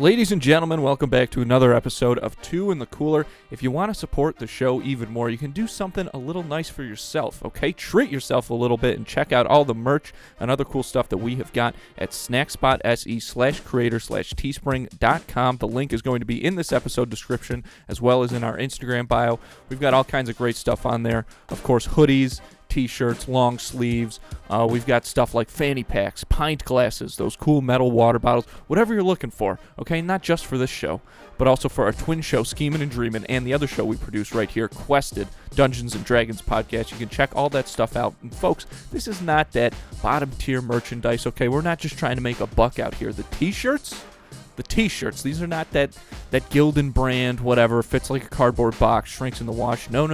Ladies and gentlemen, welcome back to another episode of Two in the Cooler. If you want to support the show even more, you can do something a little nice for yourself, okay? Treat yourself a little bit and check out all the merch and other cool stuff that we have got at snackspot.se/creator/teespring.com. The link is going to be in this episode description as well as in our Instagram bio. We've got all kinds of great stuff on there. Of course, hoodies, t-shirts, long sleeves. We've got stuff like fanny packs, pint glasses, those cool metal water bottles, whatever you're looking for, okay? Not just for this show, but also for our twin show, Schemin' and Dreamin', and the other show we produce right here, Quested, Dungeons and Dragons podcast. You can check all that stuff out. And folks, this is not that bottom tier merchandise, okay? We're not just trying to make a buck out here. The t-shirts, these are not that Gildan brand, whatever, fits like a cardboard box, shrinks in the wash. No.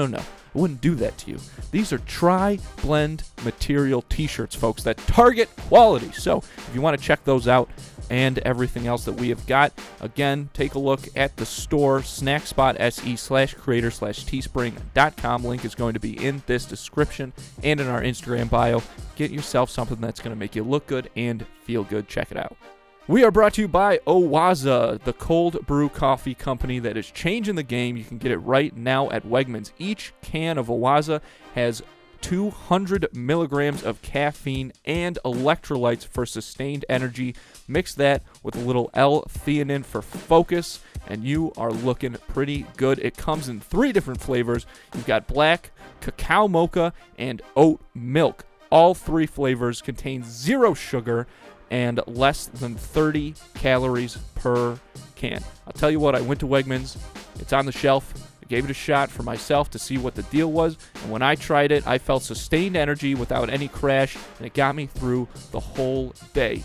I wouldn't do that to you. These are tri-blend material t-shirts, folks, that target quality. So if you want to check those out and everything else that we have got, again, take a look at the store, snackspot.se/creator/teespring.com. Link is going to be in this description and in our Instagram bio. Get yourself something that's going to make you look good and feel good. Check it out. We are brought to you by Owaza, the cold brew coffee company that is changing the game. You can get it right now at Wegmans. Each can of Owaza has 200 milligrams of caffeine and electrolytes for sustained energy. Mix that with a little L-theanine for focus, and you are looking pretty good. It comes in 3 different flavors. You've got black, cacao mocha, and oat milk. All 3 flavors contain 0 sugar and less than 30 calories per can. I'll tell you what, I went to Wegmans. It's on the shelf. I gave it a shot for myself to see what the deal was, and when I tried it, I felt sustained energy without any crash, and it got me through the whole day.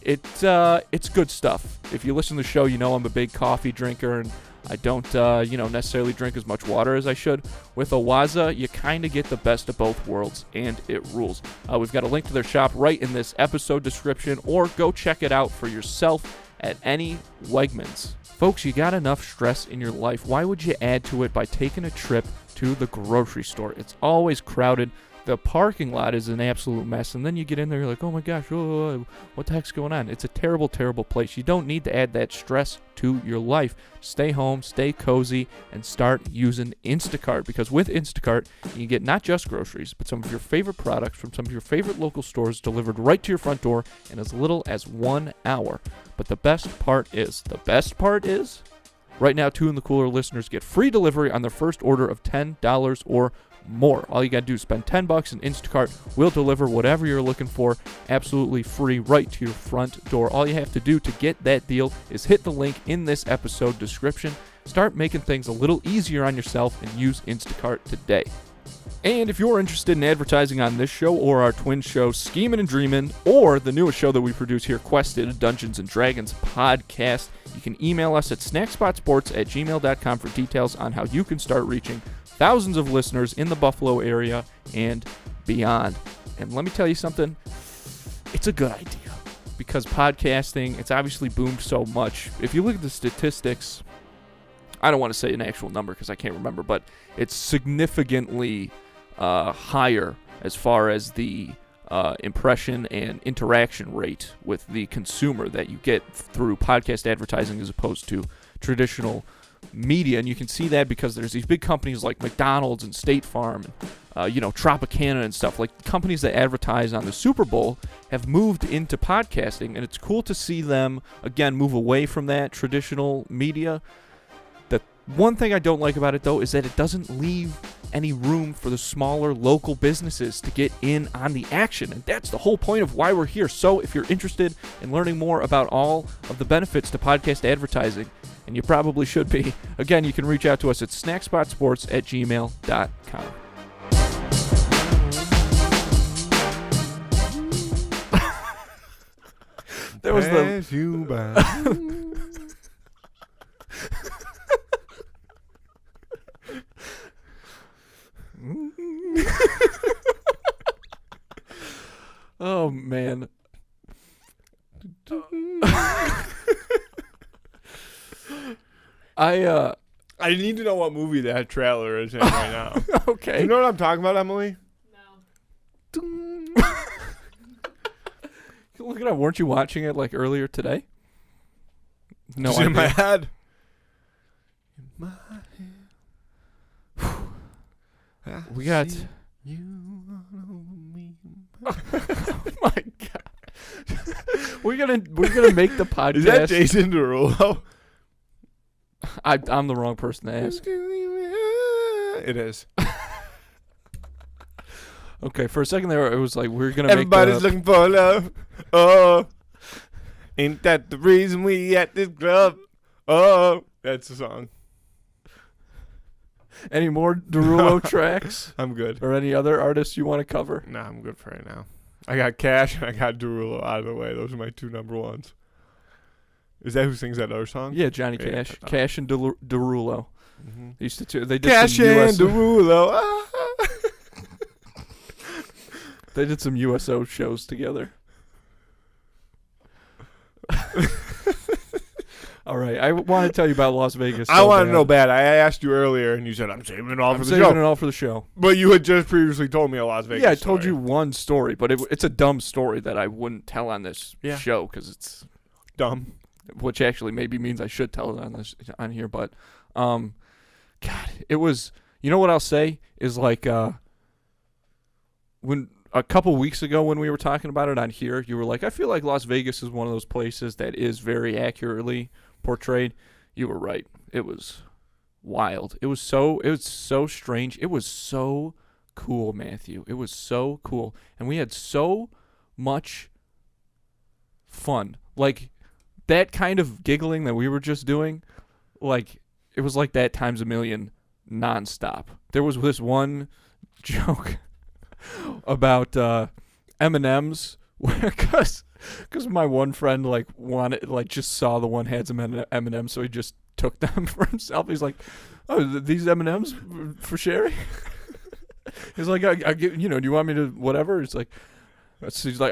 It's good stuff. If you listen to the show, you know I'm a big coffee drinker, and I don't necessarily drink as much water as I should. With Owaza, you kind of get the best of both worlds, and it rules. We've got a link to their shop right in this episode description, or go check it out for yourself at any Wegmans. Folks, you got enough stress in your life. Why would you add to it by taking a trip to the grocery store? It's always crowded. The parking lot is an absolute mess, and then you get in there, you're like, oh my gosh, what the heck's going on? It's a terrible, terrible place. You don't need to add that stress to your life. Stay home, stay cozy, and start using Instacart, because with Instacart, you get not just groceries, but some of your favorite products from some of your favorite local stores delivered right to your front door in as little as 1 hour. But the best part is, right now, Two in the Cooler listeners get free delivery on their first order of $10 or more. All you gotta do is spend $10 and Instacart will deliver whatever you're looking for absolutely free right to your front door. All you have to do to get that deal is hit the link in this episode description. Start making things a little easier on yourself and use Instacart today. And if you're interested in advertising on this show or our twin show, Schemin' and Dreamin', or the newest show that we produce here, Quested, Dungeons and Dragons podcast, you can email us at snackspotsports@gmail.com for details on how you can start reaching thousands of listeners in the Buffalo area and beyond. And let me tell you something, it's a good idea, because podcasting, it's obviously boomed so much. If you look at the statistics, I don't want to say an actual number because I can't remember, but it's significantly higher as far as the impression and interaction rate with the consumer that you get through podcast advertising as opposed to traditional media. And you can see that because there's these big companies like McDonald's and State Farm and Tropicana and stuff, like companies that advertise on the Super Bowl have moved into podcasting, and it's cool to see them again move away from that traditional media. The one thing I don't like about it, though, is that it doesn't leave any room for the smaller local businesses to get in on the action, and that's the whole point of why we're here. So if you're interested in learning more about all of the benefits to podcast advertising, and you probably should be, again, you can reach out to us at snackspotsports@gmail.com. There was Oh, man. I need to know what movie that trailer is in right now. Okay. You know what I'm talking about, Emily? No. Look at that. Weren't you watching it like earlier today? No Just in my idea. head. We got. You all over me. Oh my god. we're gonna make the podcast. Is that Jason Derulo? I'm the wrong person to ask. It is. Okay, for a second there, it was like we're gonna Everybody's make looking for love. Oh, ain't that the reason we at this club? Oh, that's the song. any more Derulo tracks I'm good. or any other artists you want to cover. Nah, I'm good for right now. I got Cash and I got Derulo out of the way. Those are my two number ones. Is that who sings that other song? Yeah, Johnny Yeah, Cash, Cash and Derulo. Mm-hmm. They used to they did Cash some and USO, Derulo. they did some USO shows together. All right, I want to tell you about Las Vegas. I want to know bad. I asked you earlier, and you said I'm saving it all I'm for the saving show. it all for the show. But you had just previously told me a Las Vegas. Yeah, I told story. you one story, but it's a dumb story that I wouldn't tell on this Yeah. show because it's Dumb. which actually maybe means I should tell it on here. But, God, it was. You know what I'll say is like when a couple weeks ago when we were talking about it on here, you were like, I feel like Las Vegas is one of those places that is very accurately portrayed. You were right. It was wild. It was so strange. It was so cool, Matthew. It was so cool, and we had so much fun. Like that kind of giggling that we were just doing, like it was like that times a million nonstop. There was this one joke about M&Ms because my one friend just saw the one had some M&Ms, so he just took them for himself. He's like, "Oh, these M&Ms for Sherry?" He's like, "I give, do you want me to whatever?" He's like,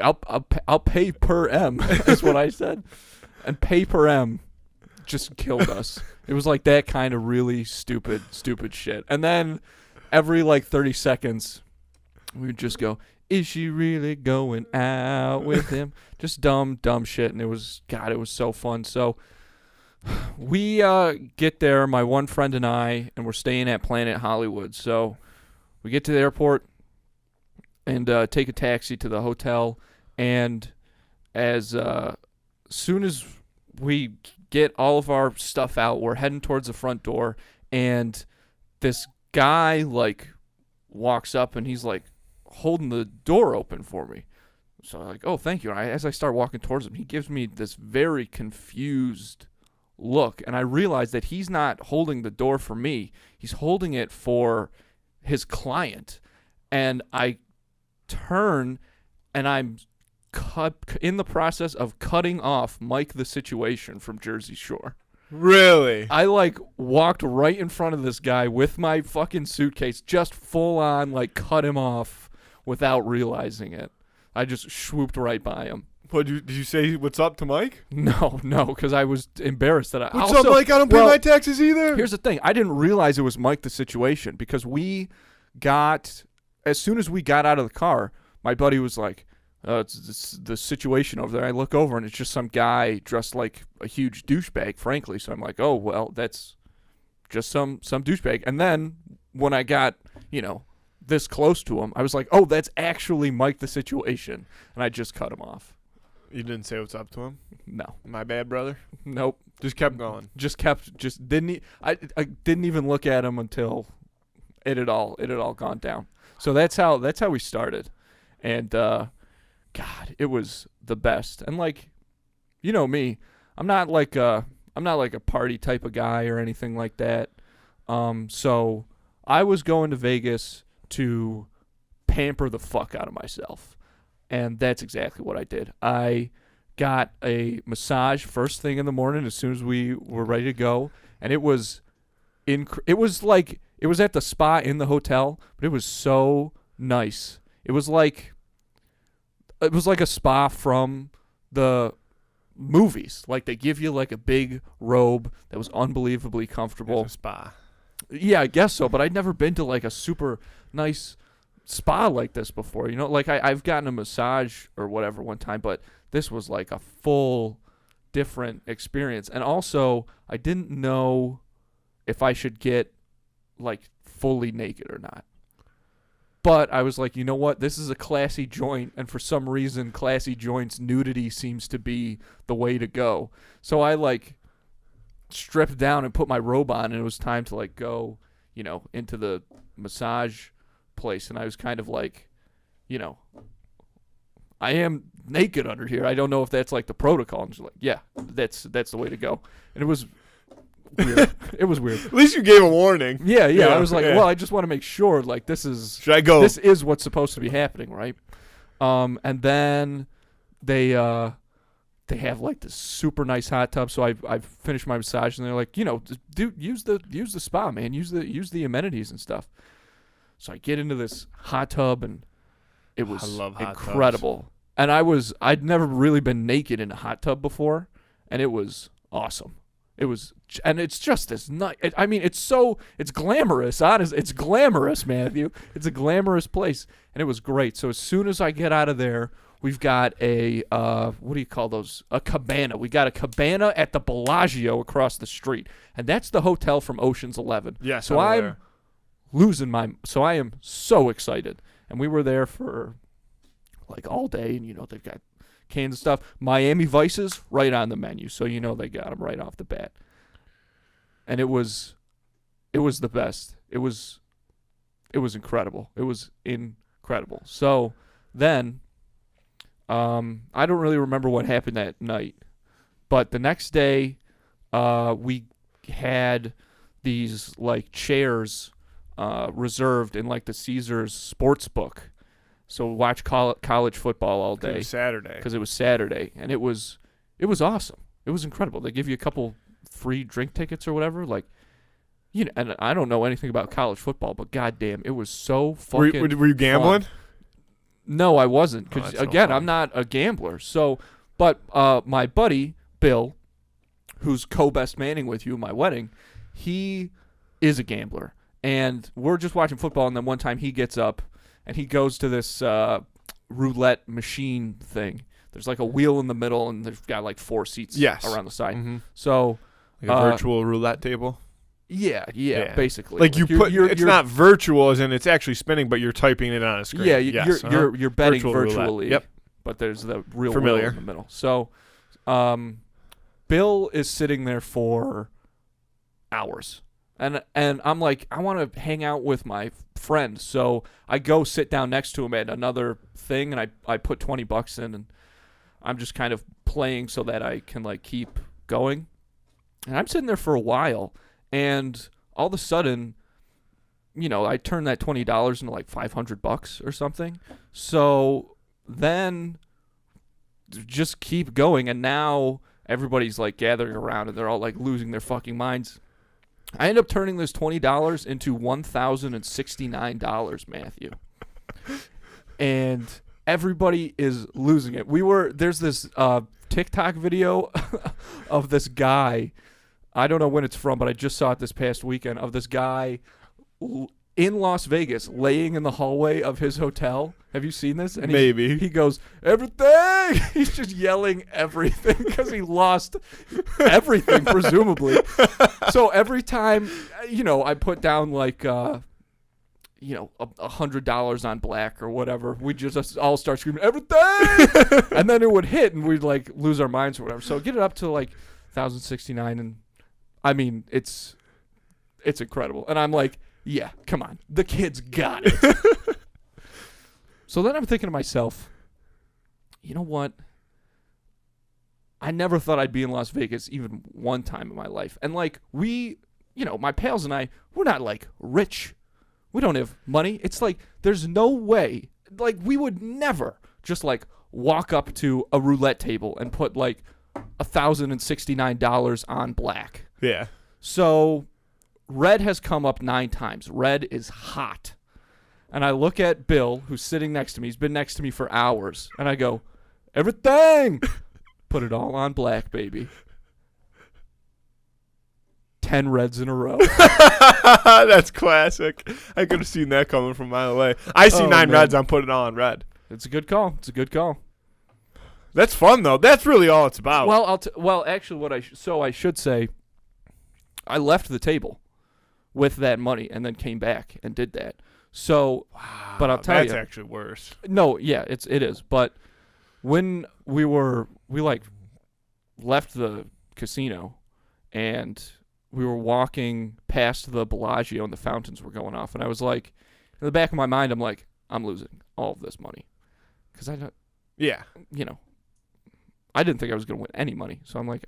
"I'll pay per M." That's what I said, and pay per M just killed us. It was like that kind of really stupid shit, and then every 30 seconds, we would just go, "Is she really going out with him?" Just dumb shit, and it was so fun. So we get there, my one friend and I, and we're staying at Planet Hollywood. So we get to the airport and take a taxi to the hotel, and as soon as we get all of our stuff out, we're heading towards the front door, and this guy walks up and he's holding the door open for me. So I'm like, "Oh, thank you." And as I start walking towards him, he gives me this very confused look, and I realize that he's not holding the door for me. He's holding it for his client. And I turn, and I'm in the process of cutting off Mike the Situation from Jersey Shore. Really? I walked right in front of this guy with my fucking suitcase, just full on cut him off without realizing it. I just swooped right by him. What did you say? What's up to Mike? No, because I was embarrassed that What's up, Mike? I don't pay my taxes either. Here's the thing: I didn't realize it was Mike the Situation because as soon as we got out of the car, my buddy was like, "It's the situation over there." I look over and it's just some guy dressed like a huge douchebag, frankly. So I'm like, "Oh well, that's just some douchebag." And then when I got this close to him, I was like, "Oh, that's actually Mike the Situation," and I just cut him off. You didn't say what's up to him? No. My bad, brother. Nope. Just kept going. I didn't even look at him until it had all gone down. So that's how we started. And God, it was the best. And me, I'm not like a party type of guy or anything like that. So I was going to Vegas to pamper the fuck out of myself. And that's exactly what I did. I got a massage first thing in the morning as soon as we were ready to go, and it was it was at the spa in the hotel, but it was so nice. It was like a spa from the movies. They give you a big robe that was unbelievably comfortable. It's a spa. Yeah, I guess so, but I'd never been to a super nice spa like this before. I've gotten a massage or whatever one time, but this was a full different experience. And also, I didn't know if I should get like fully naked or not. But I was like, you know what? This is a classy joint, and for some reason, classy joints nudity seems to be the way to go. So I like stripped down and put my robe on, and it was time to like go, into the massage place. And I was kind of like, I am naked under here. I don't know if that's like the protocol. And she's like, yeah, that's the way to go. And it was weird. It was weird. At least you gave a warning. Yeah. I was like, well, I just want to make sure, like, Should I go? This is what's supposed to be happening, right? And then they have like this super nice hot tub. So I finished my massage, and they're like, dude, use the spa, man. Use the amenities and stuff. So I get into this hot tub, and it was I love hot incredible. Tubs. And I'd never really been naked in a hot tub before, and it was awesome. And it's just this night. I mean, it's glamorous. It's glamorous, Matthew. It's a glamorous place, and it was great. So as soon as I get out of there, we've got a what do you call those? A cabana. We got a cabana at the Bellagio across the street, and that's the hotel from Ocean's 11. Yeah. So I'm losing so I am so excited, and we were there for like all day, and they've got cans of stuff. Miami Vices right on the menu, so they got them right off the bat. And it was the best. It was incredible. It was incredible. So then, I don't really remember what happened that night, but the next day, we had these like chairs reserved in like the Caesars sports book. So watch college football all day. It was Saturday. Because it was Saturday, and it was awesome. It was incredible. They give you a couple free drink tickets or whatever. Like, and I don't know anything about college football, but goddamn, it was so fucking Were you gambling? fun. No, I wasn't. Because, that's so again, fun. I'm not a gambler. So, but my buddy, Bill, who's co-best manning with you at my wedding, he is a gambler. And we're just watching football, and then one time he gets up, and he goes to this roulette machine thing. There's like a wheel in the middle, and they've got like 4 seats around the side. Mm-hmm. So like a virtual roulette table. Yeah, basically. Like it's not virtual, as in it's actually spinning, but you're typing it on a screen. Yeah, yes, you're betting Virtual virtually. roulette. Yep. But there's the real Familiar. wheel in the middle. So, Bill is sitting there for hours. And I'm like, I want to hang out with my friend. So I go sit down next to him at another thing, and I put $20 in, and I'm just kind of playing so that I can like keep going. And I'm sitting there for a while, and all of a sudden, I turn that $20 into like $500 or something. So then just keep going, and now everybody's like gathering around, and they're all like losing their fucking minds. I end up turning this $20 into $1,069, Matthew. And everybody is losing it. There's this TikTok video of this guy. I don't know when it's from, but I just saw it this past weekend, of this guy in Las Vegas laying in the hallway of his hotel. Have you seen this? And Maybe. He goes, everything! He's just yelling everything because he lost everything, presumably. So every time, I put down like, $100 on black or whatever, we just all start screaming, everything! And then it would hit, and we'd like lose our minds or whatever. So get it up to like 1,069, and I mean, it's incredible. And I'm like, yeah, come on. The kid's got it. So then I'm thinking to myself, you know what? I never thought I'd be in Las Vegas even one time in my life. And like my pals and I, we're not like rich. We don't have money. It's like there's no way. Like we would never just like walk up to a roulette table and put like $1,069 on black. Yeah. So red has come up 9 times. Red is hot. And I look at Bill, who's sitting next to me. He's been next to me for hours. And I go, everything! Put it all on black, baby. 10 reds in a row. That's classic. I could have seen that coming from a mile away. I see 9 reds. I'm putting it all on red. It's a good call. That's fun though. That's really all it's about. Well, actually, I should say, I left the table with that money and then came back and did that. So, but I'll tell you, that's actually worse. No, yeah, it is. But when we left the casino and we were walking past the Bellagio and the fountains were going off, and I was like, in the back of my mind, I'm like, I'm losing all of this money because I don't. Yeah. I didn't think I was going to win any money, so I'm like,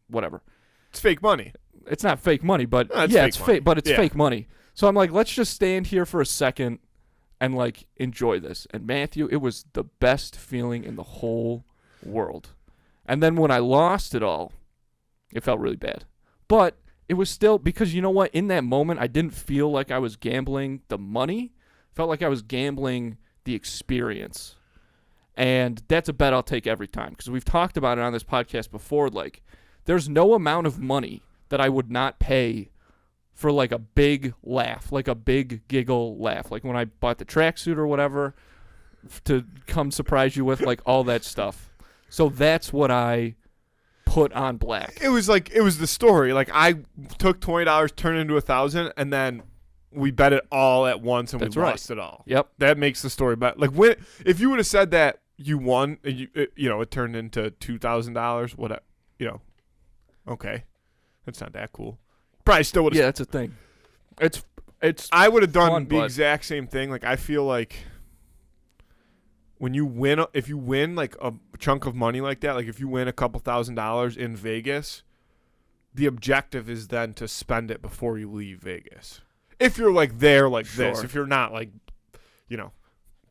whatever. It's fake money. It's not fake money, but No, it's yeah, fake it's money. fake, but it's Yeah. fake money. So I'm like, let's just stand here for a second and like enjoy this. And Matthew, it was the best feeling in the whole world. And then when I lost it all, it felt really bad. But it was still, because you know what? In that moment, I didn't feel like I was gambling the money. It felt like I was gambling the experience. And that's a bet I'll take every time, because we've talked about it on this podcast before. Like, there's no amount of money that I would not pay for like a big laugh, like a big giggle laugh. Like when I bought the tracksuit or whatever to come surprise you with, like all that stuff. So that's what I put on black. It was the story. Like, I took $20, turned it into $1,000, and then we bet it all at once, and That's we right. lost it all. Yep. That makes the story better. Like, if you would have said that you won, it turned into $2,000. What? Okay, that's not that cool. Probably still would have. Yeah, that's a thing. It's. I would have done fun, the but- exact same thing. Like, I feel like when you win, if you win like a chunk of money like that, like if you win a couple $1,000s in Vegas, the objective is then to spend it before you leave Vegas. If you're like there like this, Sure. if you're not like,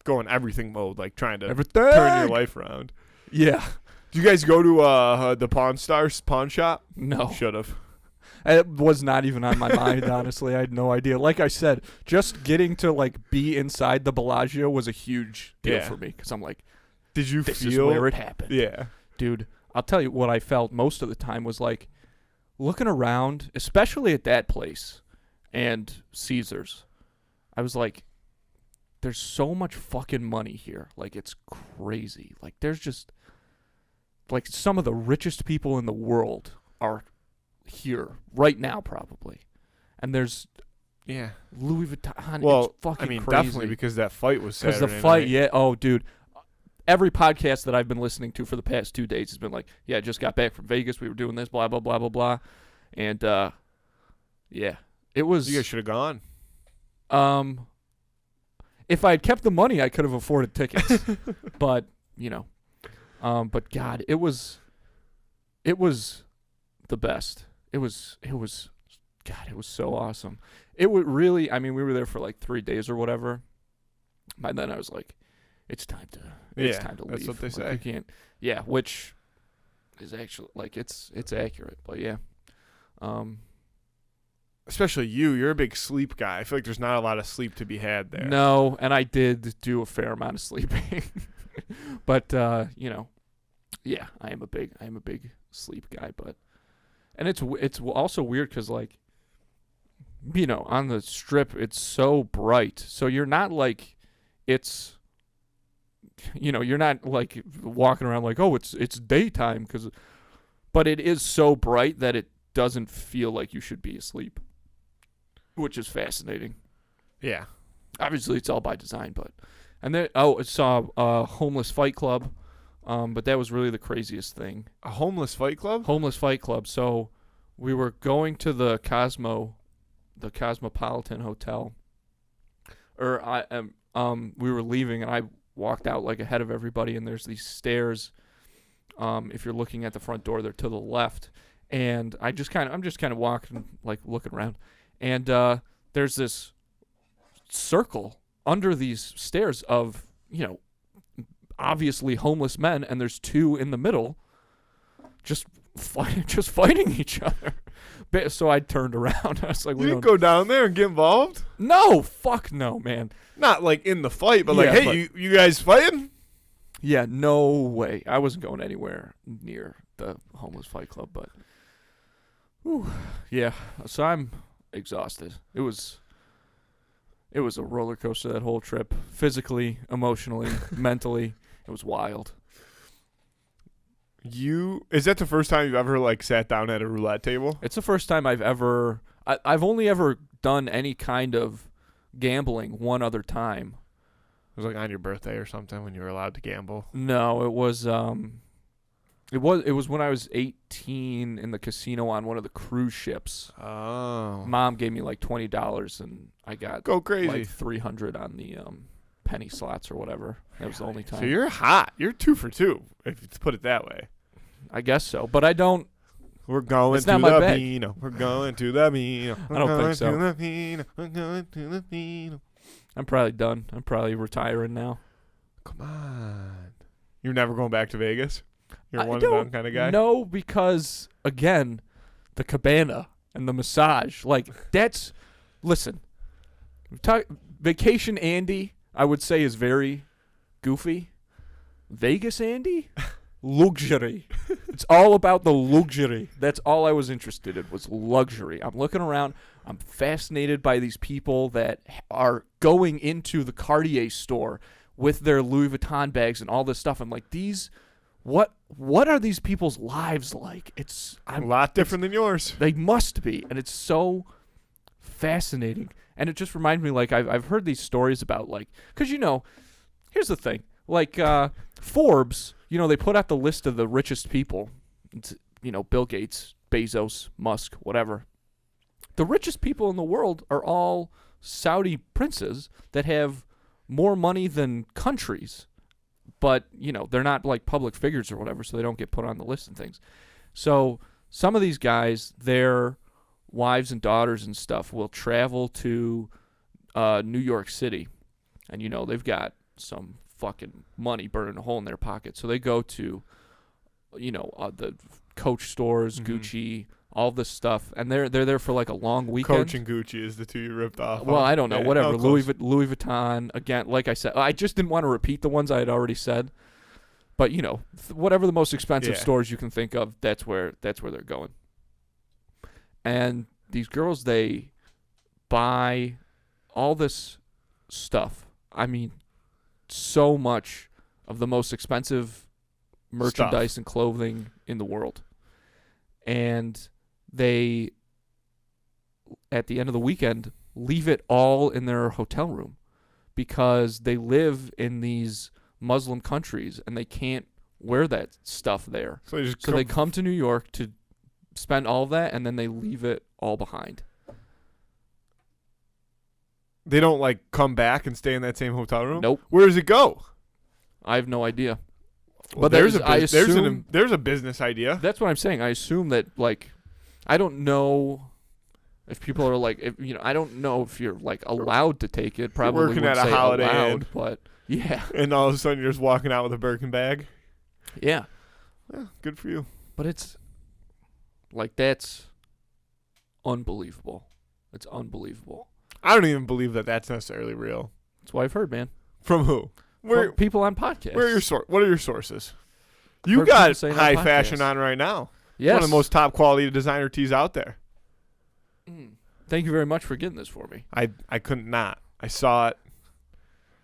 going everything mode, like trying to Everything. turn your life around. Yeah. Do you guys go to the Pawn Stars pawn shop? No. Should have. It was not even on my mind, honestly. I had no idea. Like I said, just getting to like be inside the Bellagio was a huge deal Yeah. for me, because I'm like, Did you this feel is where it happened. Yeah. Dude, I'll tell you what I felt most of the time was like looking around, especially at that place and Caesars. I was like, there's so much fucking money here. Like, it's crazy. Like, there's just, like, some of the richest people in the world are here right now, probably. And there's Yeah. Louis Vuitton. Well, it's fucking I mean, crazy. definitely because that fight was Saturday Because the fight, night. yeah. Oh, dude. Every podcast that I've been listening to for the past 2 days has been like, yeah, I just got back from Vegas. We were doing this, blah, blah, blah, blah, blah. And, yeah. It was... You guys should have gone. If I had kept the money, I could have afforded tickets. But, but God, it was the best. It was, God, it was so awesome. It would really, I mean, we were there for like 3 days or whatever. By then I was like, it's time to leave. That's what they Like, say. you can't, yeah, which is actually, like, it's accurate, but yeah. Especially you're a big sleep guy. I feel like there's not a lot of sleep to be had there. No, and I did do a fair amount of sleeping. But yeah, I am a big sleep guy, but and it's also weird cuz like on the strip it's so bright. So you're not like it's you're not like walking around like, "Oh, it's daytime," but it is so bright that it doesn't feel like you should be asleep, which is fascinating. Yeah. Obviously, it's all by design, but and then I saw a homeless fight club, but that was really the craziest thing. A homeless fight club? Homeless fight club. So we were going to the Cosmopolitan Hotel, or we were leaving, and I walked out like ahead of everybody, and there's these stairs. If you're looking at the front door, they're to the left, and I'm just kind of walking, like looking around, and there's this circle under these stairs of obviously homeless men, and there's two in the middle just fighting each other. So I turned around. I was like, You didn't go down there and get involved? no, fuck no, man. Not like in the fight, but like, Yeah, hey, but- you guys fighting? Yeah, no way. I wasn't going anywhere near the homeless fight club, but yeah. So I'm exhausted. It was a roller coaster, that whole trip, physically, emotionally, mentally. It was wild. Is that the first time you've ever like sat down at a roulette table? It's the first time I've only ever done any kind of gambling one other time. It was like on your birthday or something when you were allowed to gamble. No, it was when I was 18 in the casino on one of the cruise ships. Oh. Mom gave me like $20 and I got Go crazy. like 300 on the penny slots or whatever. That was the only time. So you're hot. You're 2 for 2, if you put it that way. I guess so, but I don't. We're going It's to not my the bag. Beano. We're going to the Beano. I don't think so. We're going to the Beano. I'm probably done. I'm probably retiring now. Come on. You're never going back to Vegas? You're a I one and don't done kind of guy? No, because again, the cabana and the massage, like that's. Listen, Vacation Andy, I would say, is very goofy. Vegas Andy, luxury. It's all about the luxury. That's all I was interested in was luxury. I'm looking around. I'm fascinated by these people that are going into the Cartier store with their Louis Vuitton bags and all this stuff. I'm like, what are these people's lives like? It's a lot different than yours. They must be, and it's so fascinating. And it just reminds me, like, I've heard these stories about, like, because, here's the thing. Like, Forbes, they put out the list of the richest people. It's, Bill Gates, Bezos, Musk, whatever. The richest people in the world are all Saudi princes that have more money than countries. But, they're not, like, public figures or whatever, so they don't get put on the list and things. So some of these guys, their wives and daughters and stuff will travel to New York City. And, they've got some fucking money burning a hole in their pocket. So they go to, the Coach stores, Gucci, all this stuff. And they're there for like a long weekend. Coach and Gucci is the two you ripped off. Well, I don't know. Yeah. Whatever. Oh, Louis Vuitton. Again, like I said, I just didn't want to repeat the ones I had already said. But, whatever the most expensive stores you can think of, that's where they're going. And these girls, they buy all this stuff. I mean, so much of the most expensive merchandise and clothing in the world. And they, at the end of the weekend, leave it all in their hotel room because they live in these Muslim countries and they can't wear that stuff there. So they come to New York to spend all of that and then they leave it all behind. They don't like come back and stay in that same hotel room? Nope. Where does it go? I have no idea. Well, But there's there's a business idea. That's what I'm saying. I assume that, like, I don't know if people are like, I don't know if you're like allowed to take it. Probably working wouldn't at a say Holiday allowed, Inn. but yeah, And all of a sudden you're just walking out with a Birkin bag. yeah. Yeah, good for you. But it's like that's unbelievable. It's unbelievable. I don't even believe that that's necessarily real. That's what I've heard, man. From who? From people on podcasts. What are your sources? You Heard got people saying on high podcasts. fashion on right now. Yes. One of the most top quality designer tees out there. Thank you very much for getting this for me. I couldn't not. I saw it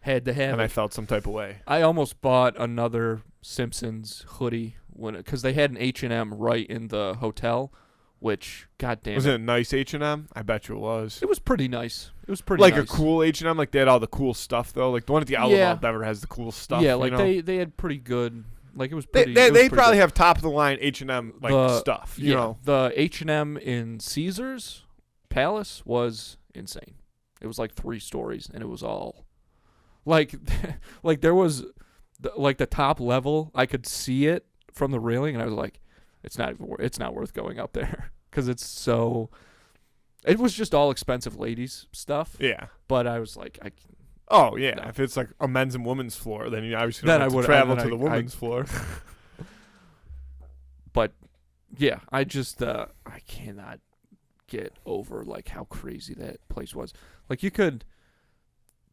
Had to have and it. I felt some type of way. I almost bought another Simpsons hoodie because they had an H&M right in the hotel, which, goddamn, Was it a nice H&M? I bet you it was. It was pretty nice. It was pretty Like nice. a cool H&M, like they had all the cool stuff though. Like the one at the Outlet Yeah. Mall never has the cool stuff. Yeah, you like know? they had pretty good. Like it was They pretty. it was they pretty probably good. have top of the line H&M like The- stuff. Yeah, You know. the H&M in Caesar's Palace was insane. It was like 3 stories, and it was all like, like there was, like the top level. I could see it from the railing, and I was like, it's not worth going up there because it's so. It was just all expensive ladies stuff. Yeah. But I was like, Oh yeah. No. If it's like a men's and women's floor, then you obviously Then don't have I would- to travel then to the I- women's floor. But yeah, I just I cannot get over like how crazy that place was. Like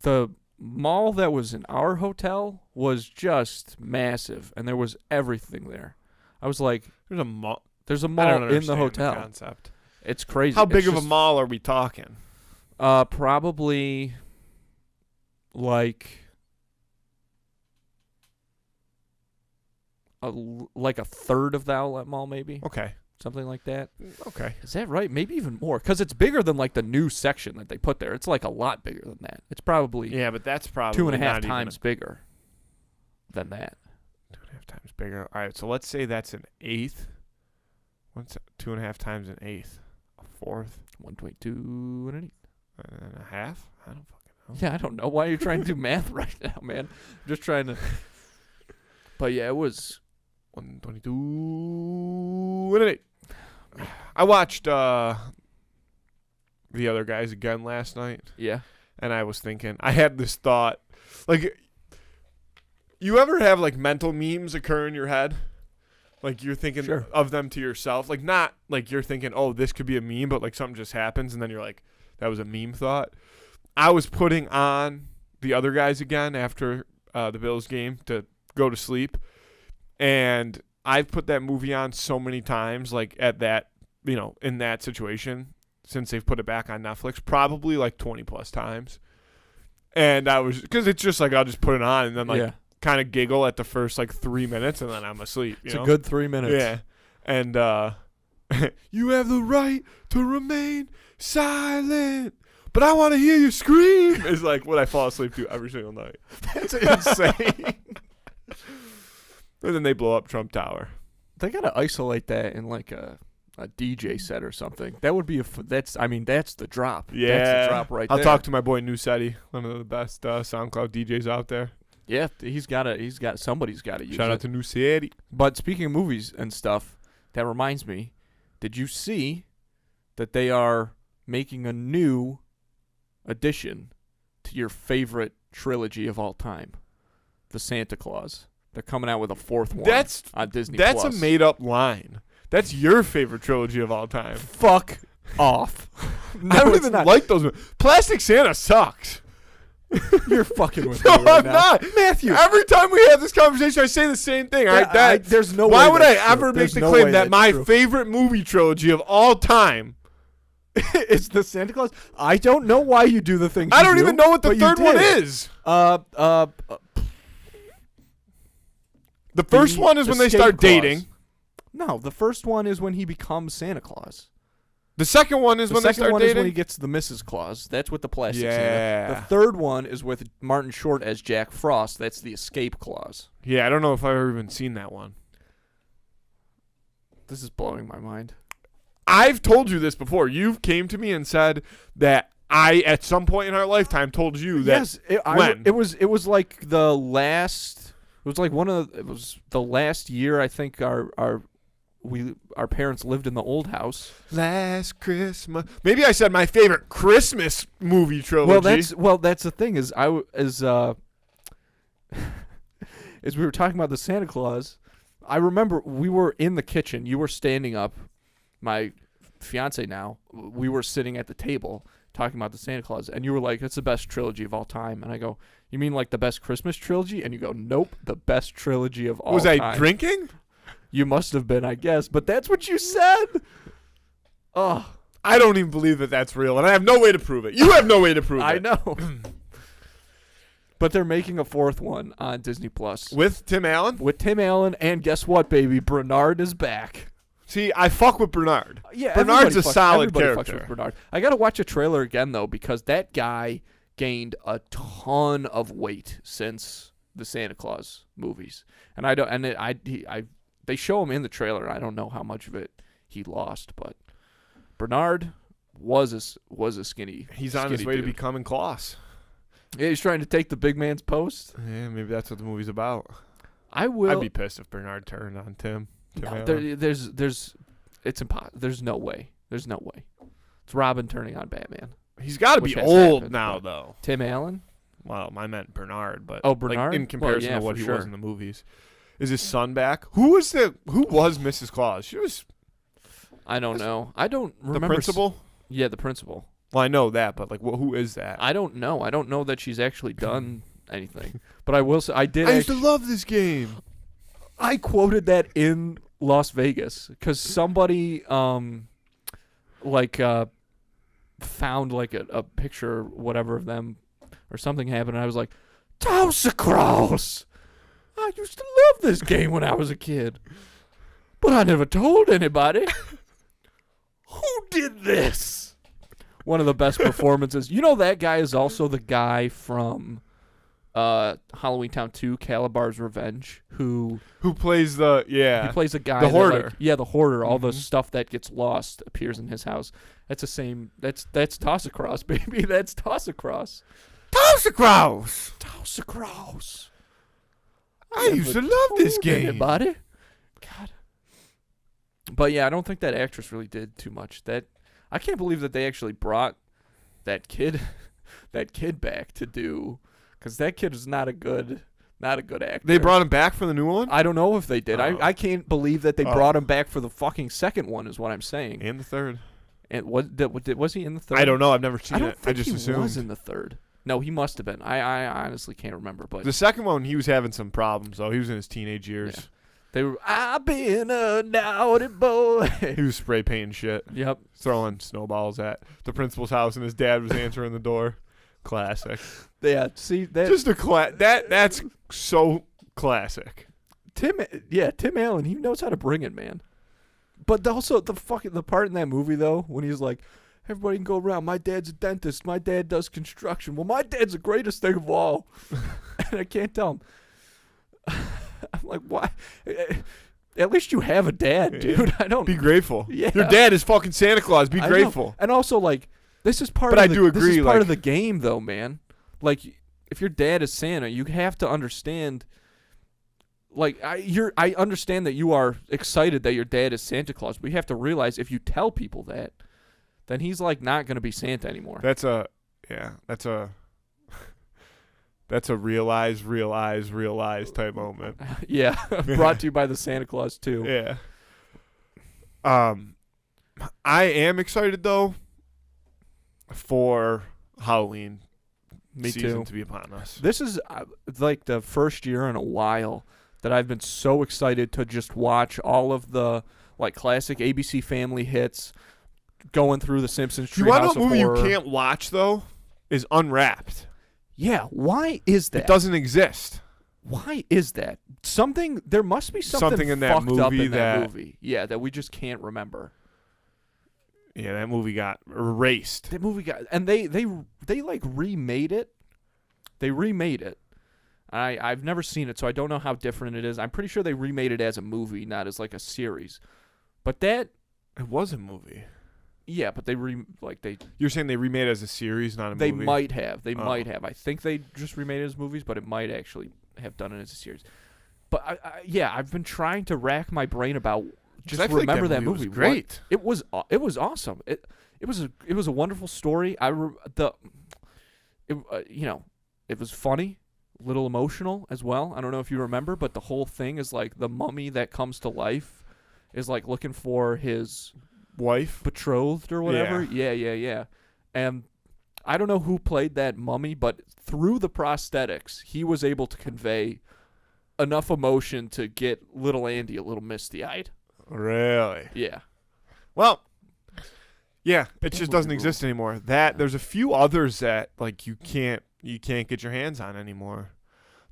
the mall that was in our hotel was just massive, and there was everything there. I was like, There's a mall. there's a I don't mall in the understand hotel. concept. It's crazy. How big It's of a just, mall are we talking? Probably like like a third of the outlet mall, maybe. Okay. Something like that. Okay. Is that right? Maybe even more, because it's bigger than like the new section that they put there. It's like a lot bigger than that. It's probably Yeah, but that's probably 2.5 times bigger than that. 2.5 times bigger. All right, so let's say that's an eighth. What's 2.5 times an eighth? A fourth? 122 and an eighth. And a half? I don't fucking know. Yeah, I don't know why you're trying to do math right now, man. I'm just trying to. But yeah, it was 122 and an eighth. I watched The Other Guys again last night. Yeah. And I was thinking, I had this thought. Like, you ever have, like, mental memes occur in your head? Like, you're thinking Sure. of them to yourself. Like, not like you're thinking, oh, this could be a meme, but, like, something just happens, and then you're like, that was a meme thought. I was putting on The Other Guys again after the Bills game to go to sleep. And I've put that movie on so many times, like, at that, in that situation, since they've put it back on Netflix, probably, like, 20-plus times. And I was, because it's just, like, I'll just put it on and then, like, kind of giggle at the first, like, 3 minutes, and then I'm asleep. It's a good 3 minutes. Yeah. And you have the right to remain silent, but I want to hear you scream is, like, what I fall asleep to every single night. That's insane. And then they blow up Trump Tower. They gotta isolate that in like a DJ set or something. That would be that's the drop. Yeah, that's the drop right there. I'll talk to my boy Nusetti, one of the best SoundCloud DJs out there. Yeah, somebody's got to use it. Shout out to Nusetti. But speaking of movies and stuff, that reminds me. Did you see that they are making a new addition to your favorite trilogy of all time, the Santa Claus? They're coming out with a fourth one on Disney+. That's a made-up line. That's your favorite trilogy of all time. Fuck off. No, I don't even like those movies. Plastic Santa sucks. You're fucking with no, me right I'm now. not. Matthew. Every time we have this conversation, I say the same thing. There's no why way would I ever make the claim that my true. favorite movie trilogy of all time is the Santa Claus? I don't know why you do the things I don't do, even know what the third one is. The first one is when they start dating. No, the first one is when he becomes Santa Claus. The second one is when they start dating? The second one is when he gets the Mrs. Claus. That's with the plastic Santa. The third one is with Martin Short as Jack Frost. That's the Escape Claus. Yeah, I don't know if I've ever even seen that one. This is blowing my mind. I've told you this before. You've came to me and said that I, at some point in our lifetime, told you that. Yes, it was like the last. It was like it was the last year I think our parents lived in the old house. Last Christmas. Maybe I said my favorite Christmas movie trilogy. Well, that's the thing is as we were talking about the Santa Claus, I remember we were in the kitchen. You were standing up. My fiance now, we were sitting at the table talking about the Santa Claus, and you were like, "It's the best trilogy of all time." And I go, "You mean like the best Christmas trilogy?" And you go, "Nope, the best trilogy of all time." Was I drinking? You must have been, I guess, but that's what you said. Oh, I don't even believe that that's real, and I have no way to prove it. You have no way to prove it. I know. But they're making a fourth one on Disney Plus with Tim Allen. With Tim Allen, and guess what, baby? Bernard is back. See, I fuck with Bernard. Yeah, Bernard's a solid character. Fucks with Bernard. I got to watch a trailer again though, because that guy gained a ton of weight since the Santa Claus movies, and they show him in the trailer. I don't know how much of it he lost, but Bernard was a skinny. He's on his way to becoming Claus. Yeah, he's trying to take the big man's post. Yeah, maybe that's what the movie's about. I'd be pissed if Bernard turned on Tim. No, it's impossible. There's no way. There's no way. It's Robin turning on Batman. He's got to be old now, though. Tim Allen? Well, I meant Bernard, but Bernard? Like, in comparison to what he sure. was in the movies. Is his son back? Who was Mrs. Claus? She was. I don't know. I don't remember. The principal? Yeah, the principal. Well, I know that, but like, who is that? I don't know. I don't know that she's actually done anything. But I will say, I used to love this game. I quoted that in Las Vegas because somebody found like a picture or whatever of them or something happened, and I was like, Tosa Cross. I used to love this game when I was a kid, but I never told anybody. Who did this? One of the best performances. You know that guy is also the guy from Halloween Town 2, Calabar's Revenge, who plays the he plays a guy the that, hoarder. The hoarder. All the stuff that gets lost appears in his house. That's the same. That's Toss-Across, baby. That's Toss-Across. Toss-Across. Toss-Across. I used to love this game. Anybody? God. But yeah, I don't think that actress really did too much. I can't believe that they actually brought that kid back to do, because that kid is not a good actor. They brought him back for the new one? I don't know if they did. Oh. I can't believe that they brought him back for the fucking second one, is what I'm saying. And the third. And was he in the third? I don't know. I've never seen I it. I just he assumed. was in the third. No, he must have been. I honestly can't remember. But The second one, he was having some problems, though. He was in his teenage years. Yeah. They were, I've been a naughty boy. He was spray painting shit. Yep. Throwing snowballs at the principal's house, and his dad was answering the door. Classic. Yeah, see that Just a that's so classic. Tim Allen, he knows how to bring it, man. But also the part in that movie though, when he's like, everybody can go around. My dad's a dentist. My dad does construction. Well, my dad's the greatest thing of all. And I can't tell him. I'm like, why? At least you have a dad, dude. I don't Be grateful. Yeah. Your dad is fucking Santa Claus. Be I grateful. know. And also, like, this is part. But of I the, do agree. This is part like, of the game, though, man. Like, if your dad is Santa, you have to understand. Like, I understand that you are excited that your dad is Santa Claus, but you have to realize if you tell people that, then he's like not going to be Santa anymore. That's a realize type moment. Yeah, brought to you by the Santa Claus too. Yeah. I am excited though for Halloween Me season too. to be upon us. This is like the first year in a while that I've been so excited to just watch all of the like classic ABC Family hits, going through the Simpsons. You want Treehouse to know a movie of Horror. you can't watch though? Is Unwrapped. Yeah, why is that? It doesn't exist. Why is that? There must be something in that fucked up movie in that movie. Yeah, that we just can't remember. Yeah, that movie got erased. That movie got, and they like remade it. They remade it. I've never seen it, so I don't know how different it is. I'm pretty sure they remade it as a movie, not as like a series. But that It was a movie. Yeah, but You're saying they remade it as a series, not a they movie? might have. They Oh. might have. I think they just remade it as movies, but it might actually have done it as a series. But I've been trying to rack my brain about just I feel like remember that movie. was great. It was awesome. It was a wonderful story. It was funny, a little emotional as well. I don't know if you remember, but the whole thing is like the mummy that comes to life is like looking for his Wife? betrothed or whatever. Yeah. And I don't know who played that mummy, but through the prosthetics, he was able to convey enough emotion to get little Andy a little misty-eyed. Really? Yeah. Well, yeah, it just movie doesn't rules. exist anymore. There's a few others that like you can't get your hands on anymore.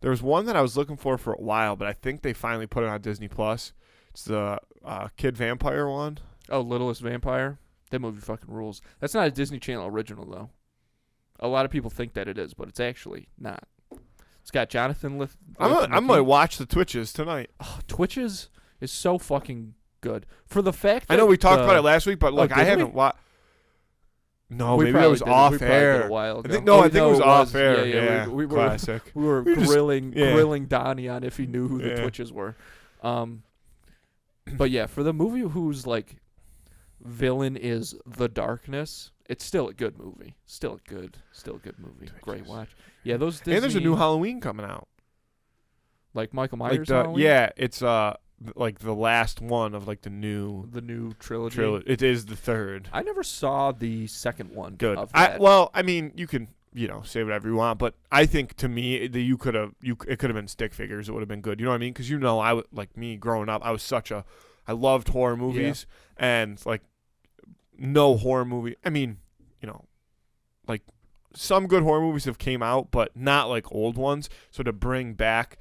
There was one that I was looking for a while, but I think they finally put it on Disney Plus. It's the Kid Vampire one. Oh, Littlest Vampire? That movie fucking rules. That's not a Disney Channel original, though. A lot of people think that it is, but it's actually not. It's got Jonathan Lith. I might watch the Twitches tonight. Oh, Twitches is so fucking good. For the fact that I know we talked about it last week, but like I did we? haven't watched. No, We maybe it probably was did it. off We probably did air. a while ago. I think it was off air. Yeah. Yeah, We were classic. we were We just- grilling Donnie on if he knew who the Yeah. Twitches were. But yeah, for the movie whose like villain is the darkness, it's still a good movie. Still a good movie. Twitches. Great watch. Yeah, those Disney, And there's a new Halloween coming out. like Michael Myers Like Halloween? it's like the last one of like the new The new trilogy. trilogy. It is the third. I never saw the second one. Good. Of that. I mean, you can say whatever you want, but I think to me it could have been stick figures. It would have been good. You know what I mean? Because I would, like me growing up, I loved horror movies, and like no horror movie. I mean, like some good horror movies have came out, but not like old ones. So to bring back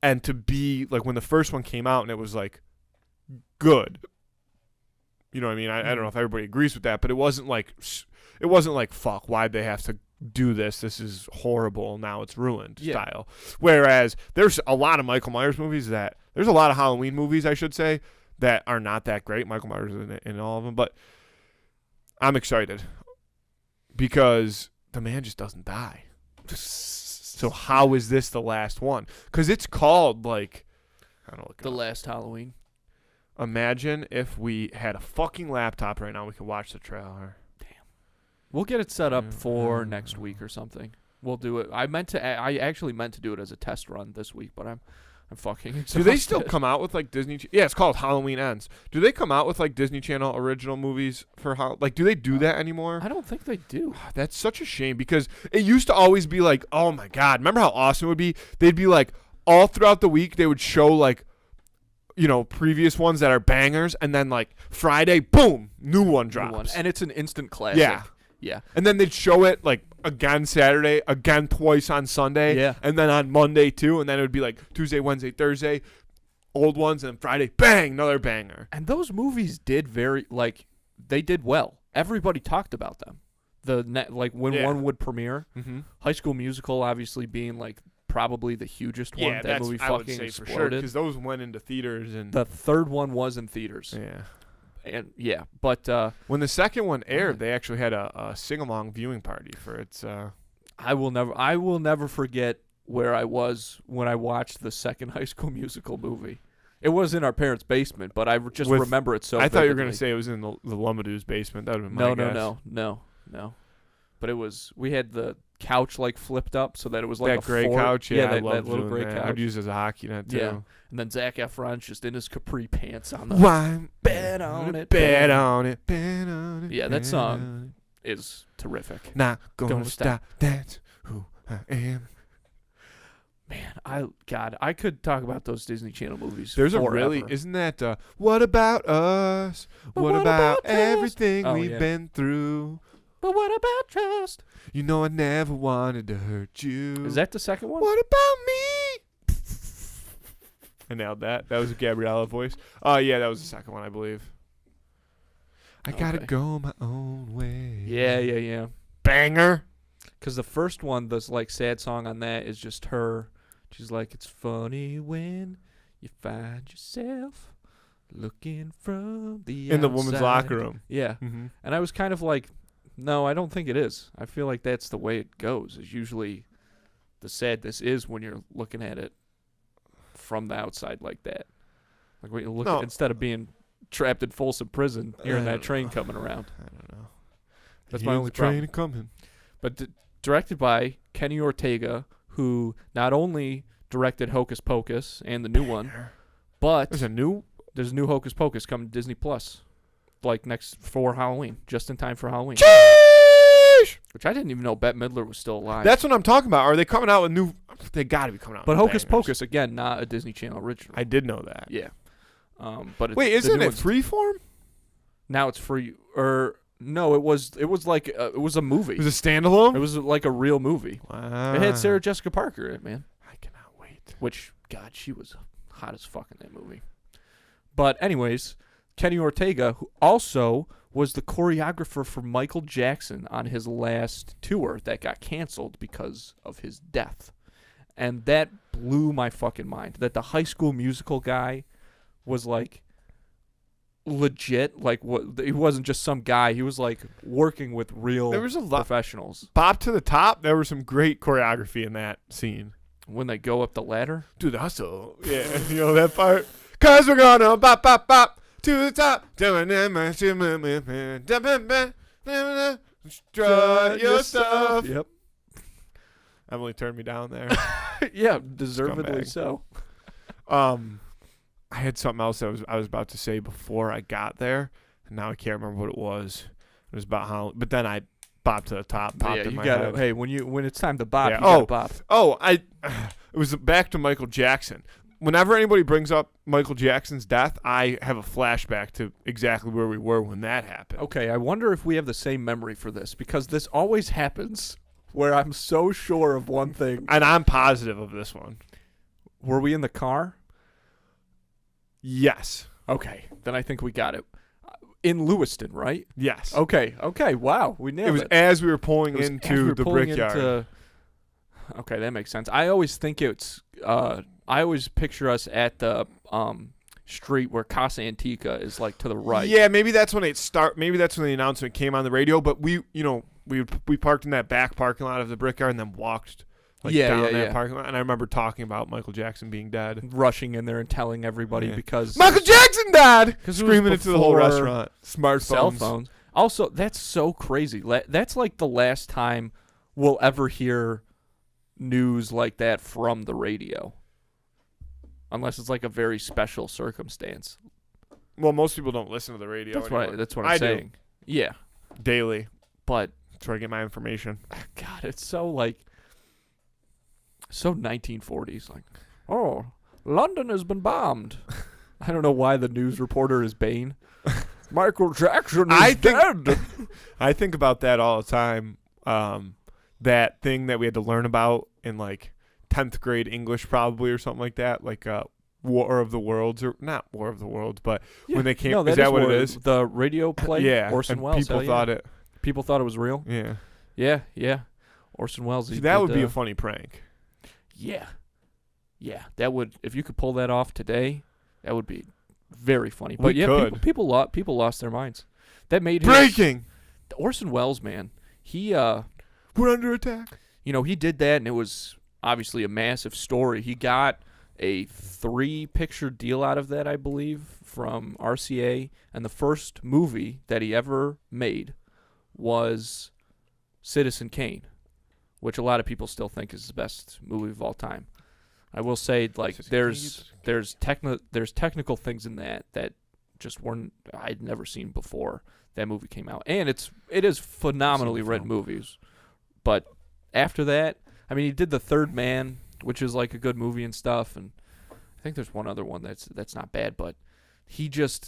and to be like when the first one came out and it was like good. You know what I mean? I don't know if everybody agrees with that, but it wasn't like fuck, why'd they have to do this? This is horrible. Now it's ruined style. Whereas there's a lot of Michael Myers movies there's a lot of Halloween movies, I should say, that are not that great. Michael Myers is in all of them, but I'm excited because the man just doesn't die. So how is this the last one? Because it's called like, I don't know. The Last Halloween. Imagine if we had a fucking laptop right now. We could watch the trailer. Damn. We'll get it set up for next week or something. We'll do it. I actually meant to do it as a test run this week, but I'm fucking exhausted. Do they still come out with like Disney? Yeah, it's called Halloween Ends. Do they come out with like Disney Channel original movies for like? Do they do that anymore? I don't think they do. That's such a shame because it used to always be like, oh my god, remember how awesome it would be? They'd be like all throughout the week they would show like, you know, previous ones that are bangers, and then like Friday, boom, new one drops, and it's an instant classic. Yeah. And then they'd show it like again Saturday, again twice on Sunday, and then on Monday too, and then it would be like Tuesday, Wednesday, Thursday, old ones, and Friday, bang, another banger. And those movies did they did well. Everybody talked about them. When one would premiere, High School Musical obviously being like probably the hugest one. That movie I would fucking say for exploded. sure because those went into theaters, and the third one was in theaters. But when the second one aired, they actually had a sing-along viewing party for its. I will never forget where I was when I watched the second High School Musical movie. It was in our parents' basement, but I just remember it so. I thought you were going to say it was in the Lumadoo's basement. That would have been my guess. No. But it was. We had the couch like flipped up so that it was like that gray couch. Yeah, I that little gray couch. I'd use it as a hockey net too. Yeah. And then Zac Efron's just in his capri pants on the. Why bet on it? Bet on it. Bet on it. Yeah, that song is terrific. Not gonna stop. That's who I am. Man, I could talk about those Disney Channel movies. There's forever. Isn't that what about us? What about everything we've been through? But what about trust? You know I never wanted to hurt you. Is that the second one? What about me? I nailed that. That was a Gabriella voice. Yeah, that was the second one, I believe. I gotta go my own way. Yeah. Banger. Because the first one, this like sad song on that is just her. She's like, it's funny when you find yourself looking from the in outside. the women's locker room. Yeah. Mm-hmm. And I was kind of like, no, I don't think it is. I feel like that's the way it goes. Is usually the sadness is when you're looking at it from the outside like that. Like when you look at, instead of being trapped in Folsom Prison, hearing that train coming around. I don't know. That's my only problem. Coming. But directed by Kenny Ortega, who not only directed Hocus Pocus and the new one, but there's a new Hocus Pocus coming to Disney Plus, like for Halloween, just in time for Halloween. Sheesh! Which I didn't even know Bette Midler was still alive. That's what I'm talking about. Are they coming out with new? They got to be coming out. But with Hocus bangers. Pocus again, not a Disney Channel original. I did know that. Yeah. But wait, isn't it Freeform? Now it's free. No, it was like it was a movie. It was a standalone? It was like a real movie. Wow. It had Sarah Jessica Parker in it, man. I cannot wait. Which, God, she was hot as fuck in that movie. But anyways, Kenny Ortega, who also was the choreographer for Michael Jackson on his last tour that got canceled because of his death. And that blew my fucking mind. That the High School Musical guy was like legit, like he wasn't just some guy. He was like working with real professionals. Bob to the Top. There was some great choreography in that scene when they go up the ladder. Dude, the hustle. Yeah, you know that part. 'Cause we're gonna bop bop bop to the top. Strut your stuff. Yep. Emily turned me down there. Yeah, deservedly so. I had something else I was about to say before I got there, and now I can't remember what it was. It was about how, but then I bopped to the top. Popped in my head. Hey, when it's time to bop, you gotta bop. It was back to Michael Jackson. Whenever anybody brings up Michael Jackson's death, I have a flashback to exactly where we were when that happened. Okay, I wonder if we have the same memory for this, because this always happens where I'm so sure of one thing. And I'm positive of this one. Were we in the car? Yes. Okay, then I think we got it. In Lewiston, right? Yes. Okay. Wow, we nailed It was as we were pulling into the brickyard. Okay, that makes sense. I always think it's. I always picture us at the street where Casa Antica is, like, to the right. Yeah, maybe that's when Maybe that's when the announcement came on the radio. But we parked in that back parking lot of the brickyard and then walked down that parking lot. And I remember talking about Michael Jackson being dead, rushing in there and telling everybody because Michael Jackson died, screaming into the whole restaurant. Smartphones, cell phones. Also, that's so crazy. That's like the last time we'll ever hear news like that from the radio, unless it's like a very special circumstance. Well, most people don't listen to the radio. That's what I'm saying. Do. Yeah, daily, but that's where I get my information. God, it's so 1940s. Like, oh, London has been bombed. I don't know why the news reporter is Bane. Michael Jackson is dead. I think about that all the time. That thing that we had to learn about in 10th grade English probably or something like that, War of the Worlds, or not War of the Worlds, but when they came, is that what it is? The radio play? Yeah. Orson Welles. People thought it was real? Yeah. Yeah. Orson Welles. That would be a funny prank. Yeah. That would, if you could pull that off today, that would be very funny. But people lost their minds. That made breaking. Orson Welles, man. He we're under attack. He did that, and it was obviously a massive story. He got a 3-picture deal out of that, I believe, from RCA, and the first movie that he ever made was Citizen Kane, which a lot of people still think is the best movie of all time. I will say, there's technical things in that just weren't, I'd never seen before that movie came out, and it is phenomenally written movies. But after that, I mean, he did The Third Man, which is a good movie and stuff, and I think there's one other one that's not bad. But he's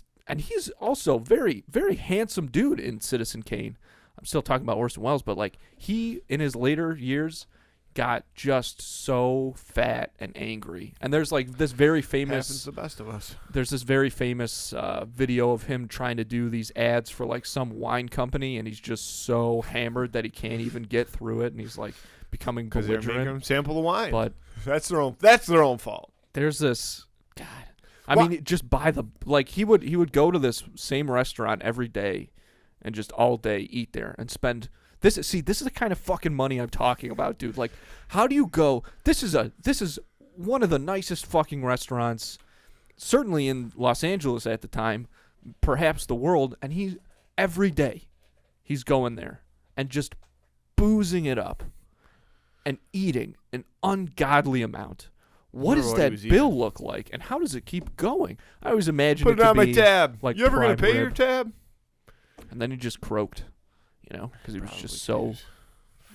also very, very handsome dude in Citizen Kane. I'm still talking about Orson Welles, but he in his later years got just so fat and angry. And there's this very famous, happens to the best of us. There's this very famous video of him trying to do these ads for some wine company, and he's just so hammered that he can't even get through it, and he's becoming belligerent. Because they're making him sample the wine. But that's their own fault. There's this mean, just by the he would go to this same restaurant every day and just all day eat there and spend this is the kind of fucking money I'm talking about, dude. How do you go? This is one of the nicest fucking restaurants, certainly in Los Angeles at the time, perhaps the world, and every day he's going there and just boozing it up and eating an ungodly amount. What does that bill look like, and how does it keep going? I always imagine put it on my tab. You ever gonna pay your tab? And then he just croaked, because he was just so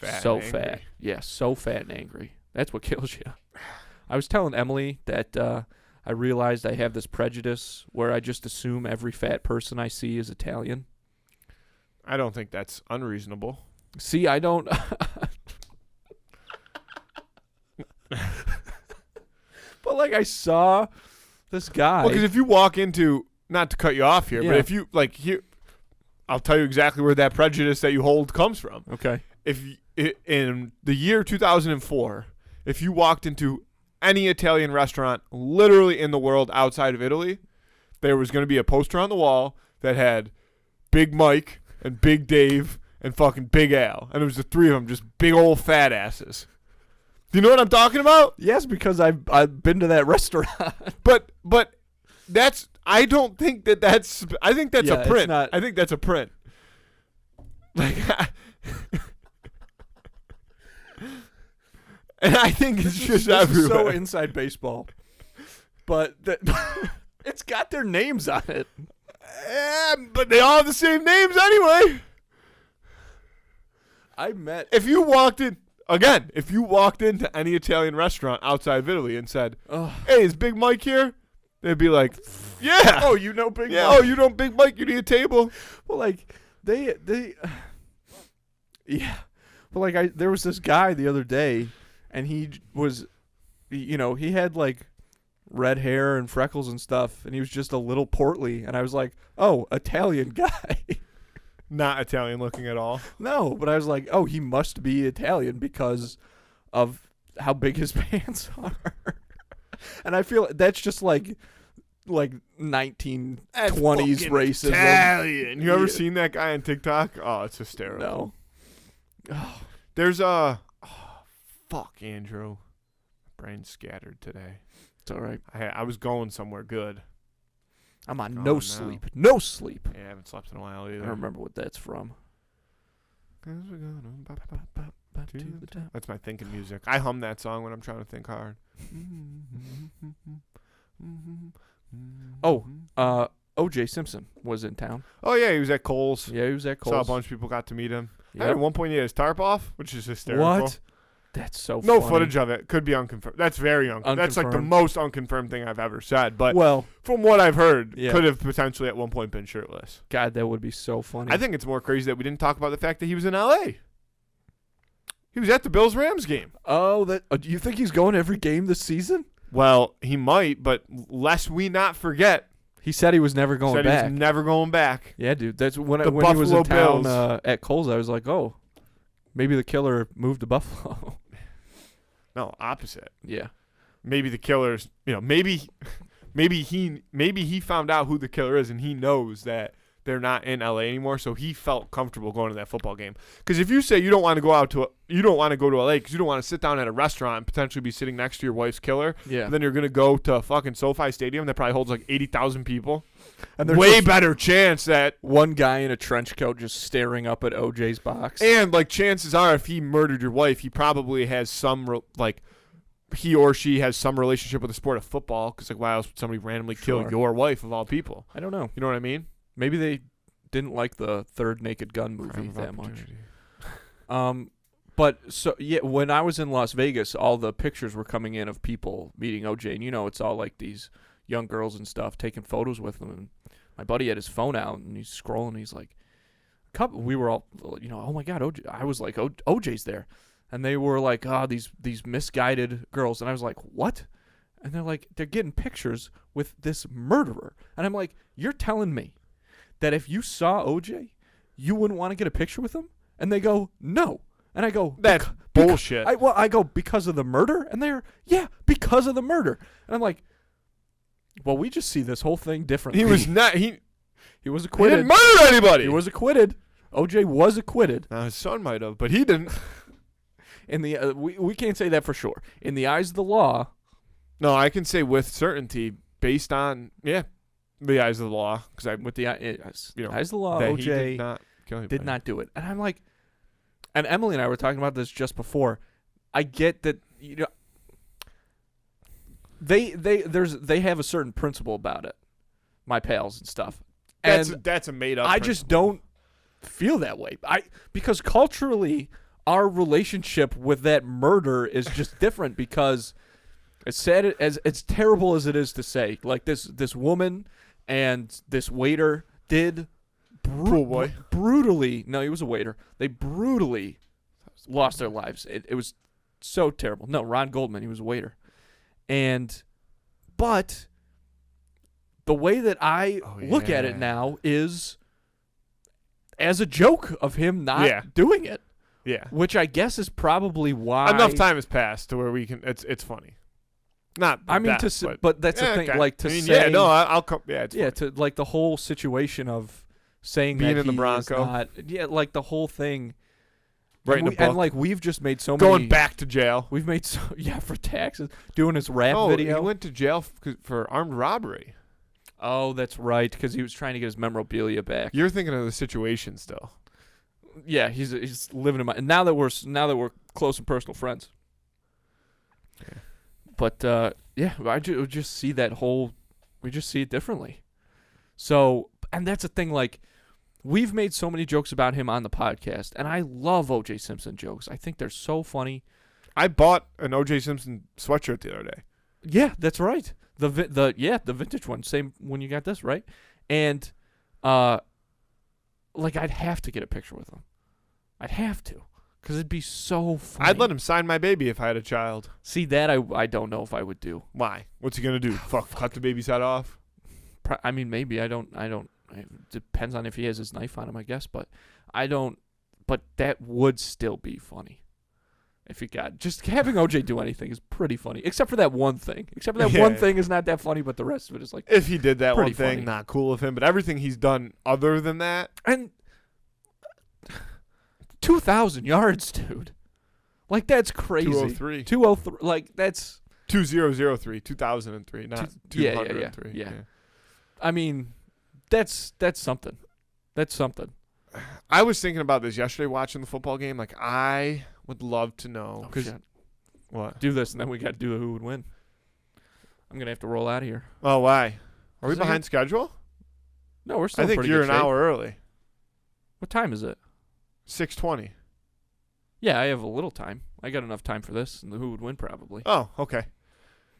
fat. Yeah, so fat and angry. That's what kills you. I was telling Emily that I realized I have this prejudice where I just assume every fat person I see is Italian. I don't think that's unreasonable. See, I don't. But I saw this guy. Well, because if you walk into, not to cut you off here, but if you here, I'll tell you exactly where that prejudice that you hold comes from. Okay. In the year 2004, if you walked into any Italian restaurant literally in the world outside of Italy, there was going to be a poster on the wall that had Big Mike and Big Dave and fucking Big Al, and it was the three of them, just big old fat asses. Do you know what I'm talking about? Yes, because I've been to that restaurant. But that's, I don't think that's, I think that's a print. I think that's a print. And I think it's just everywhere. So inside baseball. But it's got their names on it. But they all have the same names anyway. If you walked into any Italian restaurant outside of Italy and said, "Hey, is Big Mike here?" They'd be like, "Yeah." Oh, you know Big Mike. Oh, you know Big Mike. You need a table. Well, they yeah. Well, there was this guy the other day, and he was, he had red hair and freckles and stuff, and he was just a little portly, and I was like, oh, Italian guy. Not Italian looking at all. No, but I was like, oh, he must be Italian because of how big his pants are. And I feel that's just like 1920s racism. Italian. You ever seen that guy on TikTok? Oh, it's hysterical. No. There's a fuck, Andrew. Brain scattered today. It's all right. I was going somewhere good. I'm on Oh, no no. sleep. No sleep. Yeah, I haven't slept in a while I either. don't remember what that's from. That's my thinking music. I hum that song when I'm trying to think hard. Oh, O.J. Simpson was in town. Oh yeah, he was at Kohl's. Yeah, he was at Kohl's. Saw a bunch of people got to meet him. Yep. At one point he had his tarp off, which is hysterical. What? That's so No funny. footage of it. Could be unconfirmed. That's very unconfirmed. That's like the Unconfirmed. most unconfirmed thing I've ever said. But Well, from what I've heard, Yeah. could have potentially at one point been shirtless. God, that would be so funny. I think it's more crazy that we didn't talk about the fact that he was in L.A. He was at the Bills-Rams game. Oh, that. Do you think he's going to every game this season? Well, he might, but lest we not forget, He said he was never going said back. he was never going back. Yeah, dude. That's when The he was in Buffalo town Bills. at Kohl's. I was like, oh, maybe the killer moved to Buffalo. No, opposite. Yeah. Maybe the killer's, maybe he found out who the killer is and he knows that they're not in LA anymore, so he felt comfortable going to that football game. Because if you say you don't want to go to LA because you don't want to sit down at a restaurant and potentially be sitting next to your wife's killer, Yeah. then you're gonna go to fucking SoFi Stadium that probably holds like 80,000 people. And there's Way just better chance that, one guy in a trench coat just staring up at OJ's box. and like chances are, if he murdered your wife, he probably has he or she has some relationship with the sport of football. Because like, why else would somebody randomly kill Sure. your wife of all people? I don't know. You know what I mean? Maybe they didn't like the third Naked Gun movie Crime of that much. opportunity. But so yeah, when I was in Las Vegas, all the pictures were coming in of people meeting OJ, and it's all like these young girls and stuff taking photos with them. And my buddy had his phone out and he's scrolling. And he's like, we were all, oh my God, OJ. I was like, OJ's there, and they were like, these misguided girls, and I was like, what? And they're like, they're getting pictures with this murderer, and I'm like, you're telling me that if you saw OJ, you wouldn't want to get a picture with him? And they go, no. And I go, That's bullshit. I go, because of the murder? And they're, yeah, because of the murder. And I'm like, well, we just see this whole thing differently. He was not. He was didn't acquitted. murder anybody. He was acquitted. OJ was acquitted. Now his son might have, but he didn't. In the we can't say that for sure. In the eyes of the law, No, I can say with certainty, based on the eyes of the law, because with the eyes of the law, that OJ he did not kill anybody. did not do it. And I'm like, and Emily and I were talking about this just before. I get that they have a certain principle about it, my pals and stuff. That's a made up. I just don't feel that way. Because culturally, our relationship with that murder is just different. Because as sad as terrible as it is to say, like this woman and this waiter did Pool boy. brutally. No, he was a waiter. They brutally lost their lives. It was so terrible. No, Ron Goldman, he was a waiter. But the way that I look at it now is as a joke of him not doing it. Yeah. Which I guess is probably why Enough time has passed to where we can. It's funny. Not. I mean, that, but that's the thing. okay. Like to I mean, say, yeah, no, I'll come. Yeah, it's to like the whole situation of saying Being that in the he Bronco. is not, like the whole thing. writing and, a book, and like we've just made so going many. back to jail. We've made for taxes, doing his rap Oh, video. he went to jail for armed robbery. Oh, that's right, because he was trying to get his memorabilia back. You're thinking of the situation still. Yeah, he's living in my. And now that we're close and personal friends. Yeah. But I just see that whole. We just see it differently. So, and that's the thing. Like, we've made so many jokes about him on the podcast, and I love O.J. Simpson jokes. I think they're so funny. I bought an O.J. Simpson sweatshirt the other day. Yeah, that's right. The vintage one, same when you got this, right? And like I'd have to get a picture with him. I'd have to, Because it'd be so funny. I'd let him sign my baby if I had a child. See, that I don't know if I would do. Why? What's he gonna do? Cut the baby's head off? I mean, maybe. I don't. It depends on if he has his knife on him, I guess. But I don't. But that would still be funny. If he got just having OJ do anything is pretty funny, except for that one thing. Except for that one thing is not that funny, but the rest of it is like. If he did that one thing, funny. not cool of him. But everything he's done other than that, and 2,000 yards, dude. Like that's crazy. 203. 203. Like that's 2003, 2003, not 203. Yeah. I mean, that's something. That's something. I was thinking about this yesterday watching the football game. Like, I would love to know. What? Do this, and then we got to do who would win. I'm going to have to roll out of here. Oh, why? Are we Is it behind schedule? No, we're still I think pretty you're good an shape. hour early. What time is it? 6:20. Yeah, I have a little time. I got enough time for this, and the who would win probably. Oh, okay.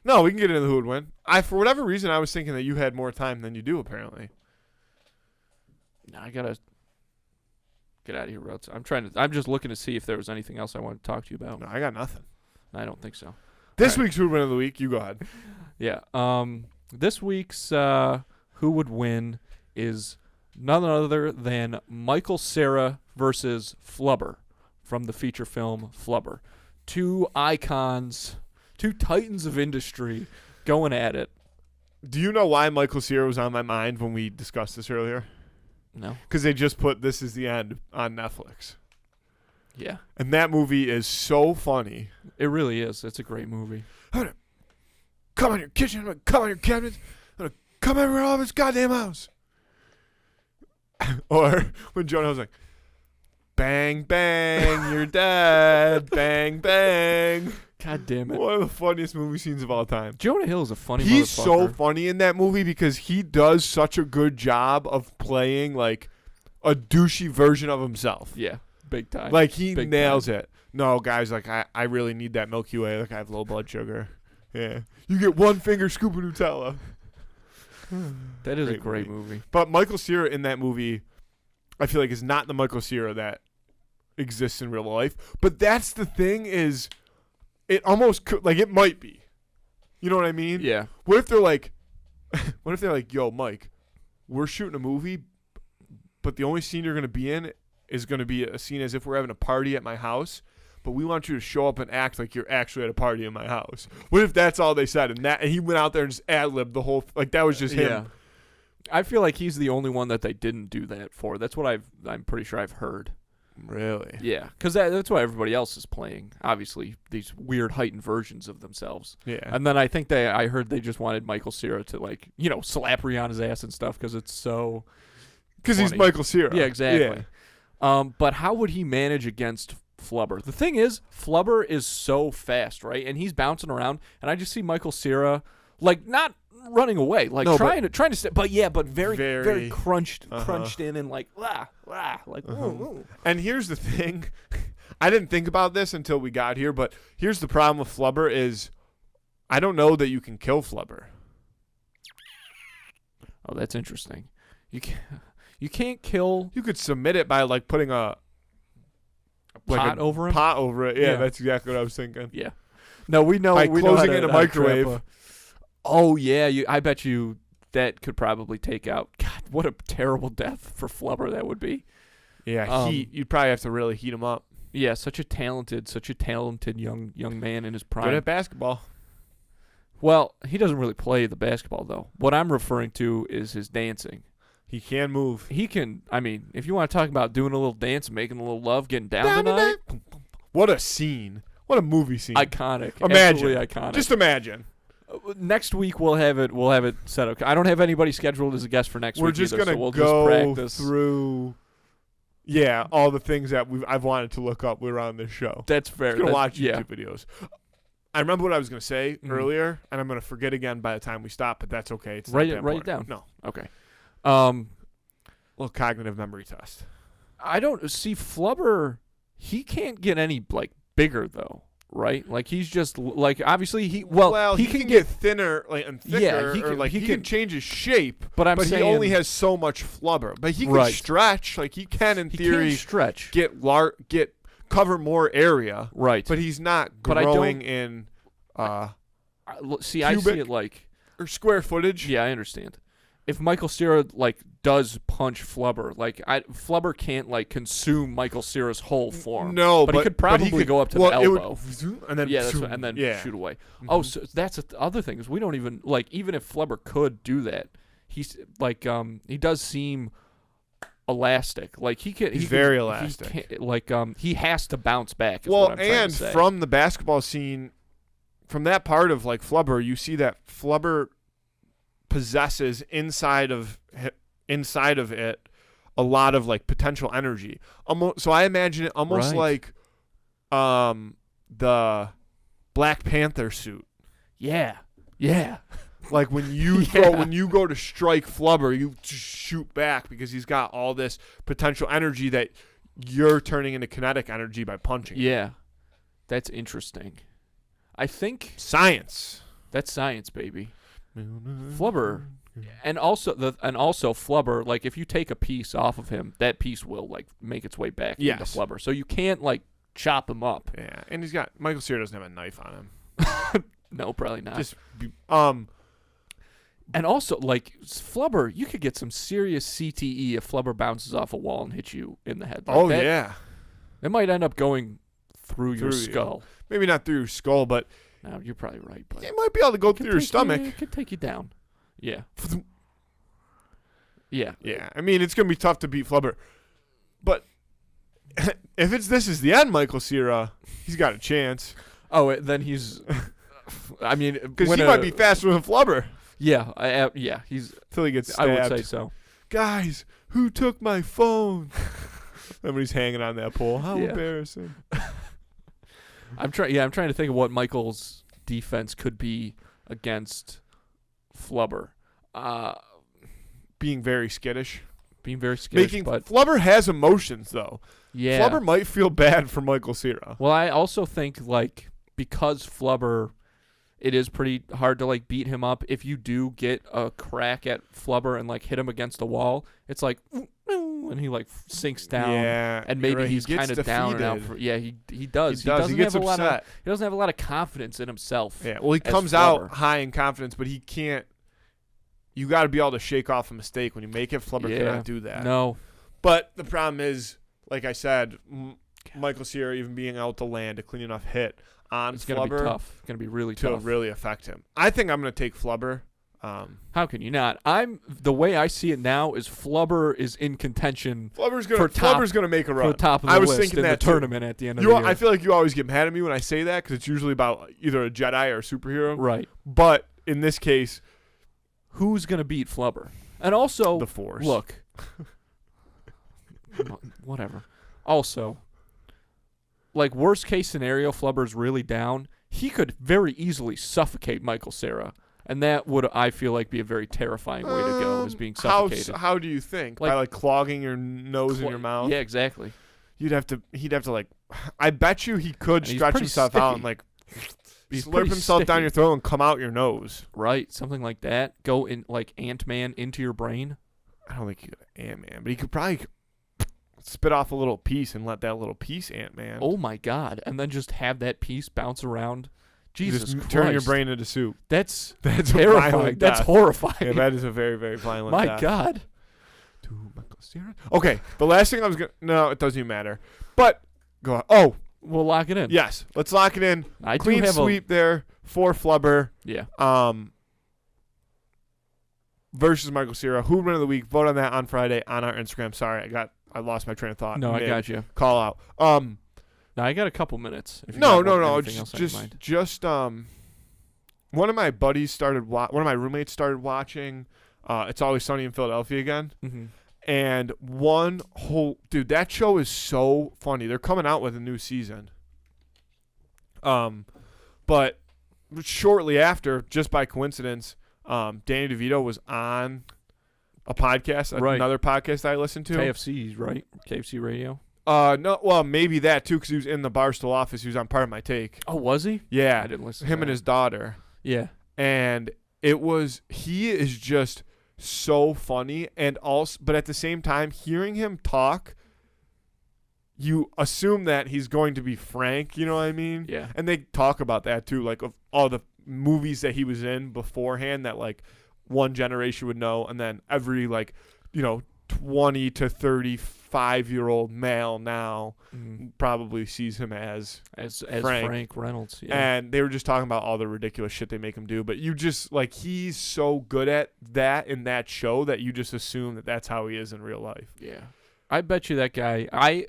No, we can get into who would win. For whatever reason, I was thinking that you had more time than you do, apparently. No, I got to get out of here, Rhodes. I'm just looking to see if there was anything else I wanted to talk to you about. No, I got nothing. I don't think so. This week's who would win of the week, you go ahead. Yeah. This week's who would win is none other than Michael Cera versus Flubber from the feature film Flubber. Two icons, two titans of industry going at it. Do you know why Michael Cera was on my mind when we discussed this earlier? No. Because they just put This Is the End on Netflix. Yeah. And that movie is so funny. It really is. It's a great movie. I'm gonna come on your kitchen, I'm gonna come on your cabinets, I'm gonna come everywhere all of this goddamn house. Or when Jonah was like, bang, bang, you're dead. Bang, bang. God damn it. One of the funniest movie scenes of all time. Jonah Hill is a funny He's motherfucker. so funny in that movie because he does such a good job of playing like a douchey version of himself. Yeah, big time. Like he Big nails time. it. No, guys, like I really need that Milky Way. Like I have low blood sugar. Yeah. You get one finger scoop of Nutella. That is a great movie. But Michael Cera in that movie, I feel like is not the Michael Cera that exists in real life. But that's the thing is, it almost could, like it might be. You know what I mean? Yeah. What if they're like, yo, Mike, we're shooting a movie, but the only scene you're gonna be in is gonna be a scene as if we're having a party at my house. But we want you to show up and act like you're actually at a party in my house. What if that's all they said? And he went out there and just ad-libbed the whole, like that was just him. Yeah. I feel like he's the only one that they didn't do that for. That's what I'm pretty sure I've heard. Really? Yeah, because that's why everybody else is playing. Obviously, these weird heightened versions of themselves. Yeah. And then I heard they just wanted Michael Cera to slap Rihanna's ass and stuff because it's so. Because he's Michael Cera. Yeah, exactly. Yeah. But how would he manage against Flubber? The thing is, Flubber is so fast, right? And he's bouncing around, and I just see Michael Cera like not running away, like trying to stay, but very crunched in and like ooh. And here's the thing, I didn't think about this until we got here, but here's the problem with Flubber is I don't know that you can kill Flubber. Oh, that's interesting. You can't kill. You could submit it by like putting a pot over him. Pot over it. Yeah, that's exactly what I was thinking. Yeah. No, we know. By we closing know in a microwave. Oh yeah, I bet you that could probably take out. God, what a terrible death for Flubber that would be. Yeah, you'd probably have to really heat him up. Yeah, such a talented young man in his prime. Good at basketball. Well, he doesn't really play the basketball though. What I'm referring to is his dancing. He can move. He can. I mean, if you want to talk about doing a little dance, making a little love, getting down tonight. What a scene! What a movie scene! Iconic. Imagine. Absolutely iconic. Just imagine. Next week we'll have it set up. I don't have anybody scheduled as a guest for next week. We're just either, gonna so we'll go just practice through. Yeah, all the things that I've wanted to look up. We're on this show. That's fair. I'm gonna watch YouTube videos. I remember what I was gonna say earlier, and I'm gonna forget again by the time we stop. But that's okay. It's write not that it down. No. Okay. Little cognitive memory test. I don't see Flubber. He can't get any like bigger though, right? Like he's just like obviously he can get thinner and thicker. Yeah, he can change his shape. But he only has so much Flubber. But he can stretch. Like he can in theory stretch. get cover more area, Right. but he's not But I growing don't- in I see cubic- it like, or square footage. yeah, I understand. If Michael Cera like does punch Flubber, like Flubber can't like consume Michael Cera's whole form. No, but he could probably go up to the it would- elbow. and then Yeah, and then yeah. shoot away. Mhm. Oh, so that's the other thing is we don't even like even if Flubber could do that, he's like he does seem elastic. Like He's very elastic. He has to bounce back. Is Well, what I'm trying to and say. from the basketball scene, from that part of like Flubber, you see that Flubber possesses inside of it a lot of like potential energy. So I imagine it almost Right. like the Black Panther suit. yeah. Like when you Yeah. when you go to strike Flubber, you just shoot back because he's got all this potential energy that you're turning into kinetic energy by punching. Yeah. That's interesting. I think Science. that's science, baby. Flubber, and also Flubber, like if you take a piece off of him, that piece will like make its way back into Yes. Flubber. So you can't like chop him up. Yeah, and he's got Michael Cera doesn't have a knife on him. No, probably not. And also like Flubber, you could get some serious CTE if Flubber bounces off a wall and hits you in the head. Like yeah, it might end up going through your Through you. skull. maybe not through your skull, but No, you're probably right, but it might be able to go it through could your take stomach. it could take you down. Yeah. Yeah. Yeah, I mean it's gonna be tough to beat Flubber, but if this is the end, Michael Cera, he's got a chance Oh, then he's. I mean, because he might be faster than Flubber Yeah, he's. until he gets I stabbed. would say so. Guys, who took my phone? Then when he's hanging on that pole, how Yeah. embarrassing. I'm trying to think of what Michael's defense could be against Flubber. Being very skittish. Being very skittish, Making but Flubber has emotions though. yeah. Flubber might feel bad for Michael Cera. Well, I also think like because Flubber, it is pretty hard to like beat him up. If you do get a crack at Flubber and like hit him against the wall, it's like and he like sinks down. Yeah, And you're maybe right. he's He gets kind of down and out. defeated. He does. He does. He gets have a lot of. upset. He doesn't have a lot of confidence in himself. Yeah, well, he as comes Flubber. out high in confidence, but he can't. You got to be able to shake off a mistake when you make it. Flubber Yeah. cannot do that. No. But the problem is, like I said, Michael Cera even being able to land a clean enough hit on It's gonna be Flubber tough. It's gonna be really to tough. really affect him. I think I'm going to take Flubber. How can you not? The way I see it now is Flubber is in contention Flubber's For top- going to make a for run. the top of the I was list thinking in that the too. tournament at the end of the year. I feel like you always get mad at me when I say that because it's usually about either a Jedi or a superhero. Right. But in this case, Who's gonna beat Flubber? And also, the Force. look, whatever. Also, like worst case scenario, Flubber's really down. He could very easily suffocate Michael Cera, and that would I feel like be a very terrifying way to go, is being suffocated. How do you think? Like- By like clogging your nose and your mouth? Yeah, exactly. He'd have to like. I bet you he could And he's stretch pretty himself out and sticky. like He's slurp pretty himself down sticky. your throat and come out your nose. Right, something like that. Go in like Ant-Man into your brain. I don't think he could Ant-Man, but he could probably spit off a little piece and let that little piece Ant-Man. Oh my God! And then just have that piece bounce around. Jesus Just Christ! turn your brain into soup. That's That's a terrifying. violent That's death. horrifying. Yeah, that is a very, very violent My death. God. To Michael Cera. Okay, the last thing I was gonna. No, it doesn't even matter. But go on. Oh, We'll lock it in. yes. Let's lock it in. I do Clean have sweep there for Flubber. Yeah. Versus Michael Cera. Who would win of the week? Vote on that on Friday on our Instagram. Sorry, I lost my train of thought. No, I Mid got you. Call out. No, I got a couple minutes. If you No. got anything else on your mind. Just one of my buddies started. One of my roommates started watching. It's Always Sunny in Philadelphia again. Mm-hmm. And that show is so funny. They're coming out with a new season. But shortly after, just by coincidence, Danny DeVito was on a podcast, Right. another podcast I listened to. KFC, right? KFC Radio. No, well, maybe that too, because he was in the Barstool office. He was on Part of My Take. Oh, was he? Yeah, I didn't listen. him to and that. his daughter. Yeah. And he is just so funny, and also, but at the same time, hearing him talk you assume that he's going to be Frank, you know what I mean? Yeah. And they talk about that too, like of all the movies that he was in beforehand that like one generation would know, and then every like, 20 to 35-year-old male now probably sees him as Frank Reynolds. Yeah. And they were just talking about all the ridiculous shit they make him do, but you just like he's so good at that in that show that you just assume that that's how he is in real life. Yeah. I bet you that guy. I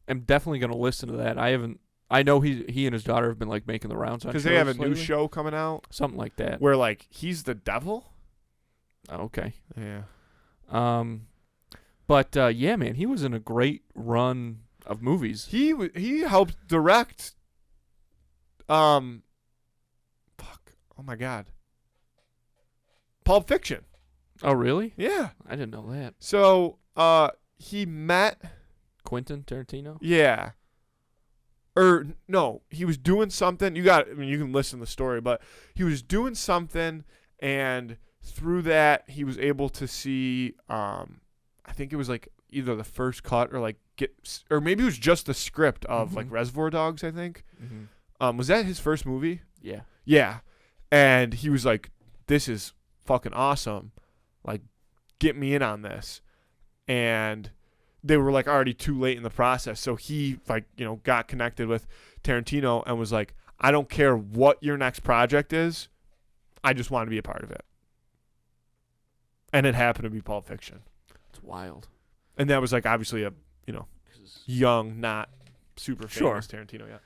am definitely going to listen to that. I know he and his daughter have been like making the rounds on shows because they have a new lately. show coming out, something like that, where like he's the devil. Okay. Yeah. But yeah, man, he was in a great run of movies. He helped direct. Oh my God. Pulp Fiction. Oh really? Yeah. I didn't know that. So he met Quentin Tarantino. Yeah. Or no, he was doing something. You can listen to the story, but he was doing something, and through that he was able to see. I think it was like either the first cut or or maybe it was just the script of like Reservoir Dogs. I think. Was that his first movie? Yeah. Yeah, and he was like, "This is fucking awesome. Like, get me in on this," and they were like already too late in the process. So he got connected with Tarantino and was like, I don't care what your next project is. I just want to be a part of it. And it happened to be Pulp Fiction. It's wild. And that was like obviously a, young, not super famous Tarantino yet.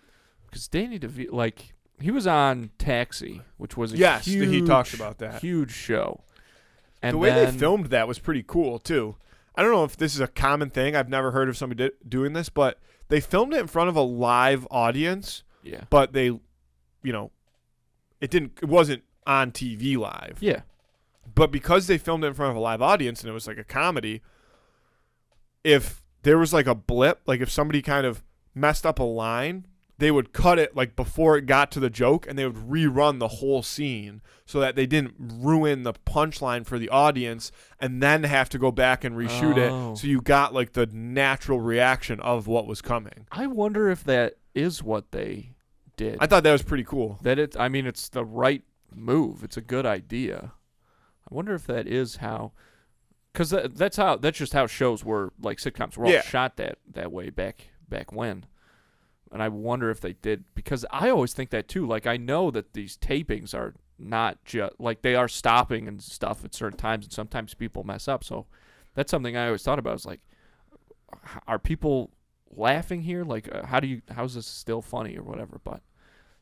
Because Danny DeVito, like, he was on Taxi, which was a huge, he talked about that. Huge show. And the way they filmed that was pretty cool too. I don't know if this is a common thing. I've never heard of somebody doing this, but they filmed it in front of a live audience. Yeah. But they, it wasn't on TV live. Yeah. But because they filmed it in front of a live audience and it was like a comedy, if there was like a blip, like if somebody kind of messed up a line, they would cut it like before it got to the joke, and they would rerun the whole scene so that they didn't ruin the punchline for the audience and then have to go back and reshoot it. So you got like the natural reaction of what was coming. I wonder if that is what they did. I thought that was pretty cool. It's the right move. It's a good idea. I wonder if that is how, because that's just how shows were, like sitcoms were all shot that way back when. And I wonder if they did, because I always think that too. Like, I know that these tapings are not just, like, they are stopping and stuff at certain times, and sometimes people mess up. So that's something I always thought about. Is like, are people laughing here? Like, how's this still funny or whatever? But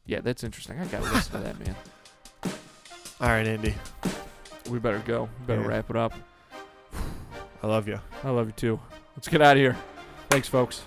yeah, that's interesting. I gotta listen to that, man. All right, Andy. We better go. We better wrap it up. I love you. I love you too. Let's get out of here. Thanks, folks.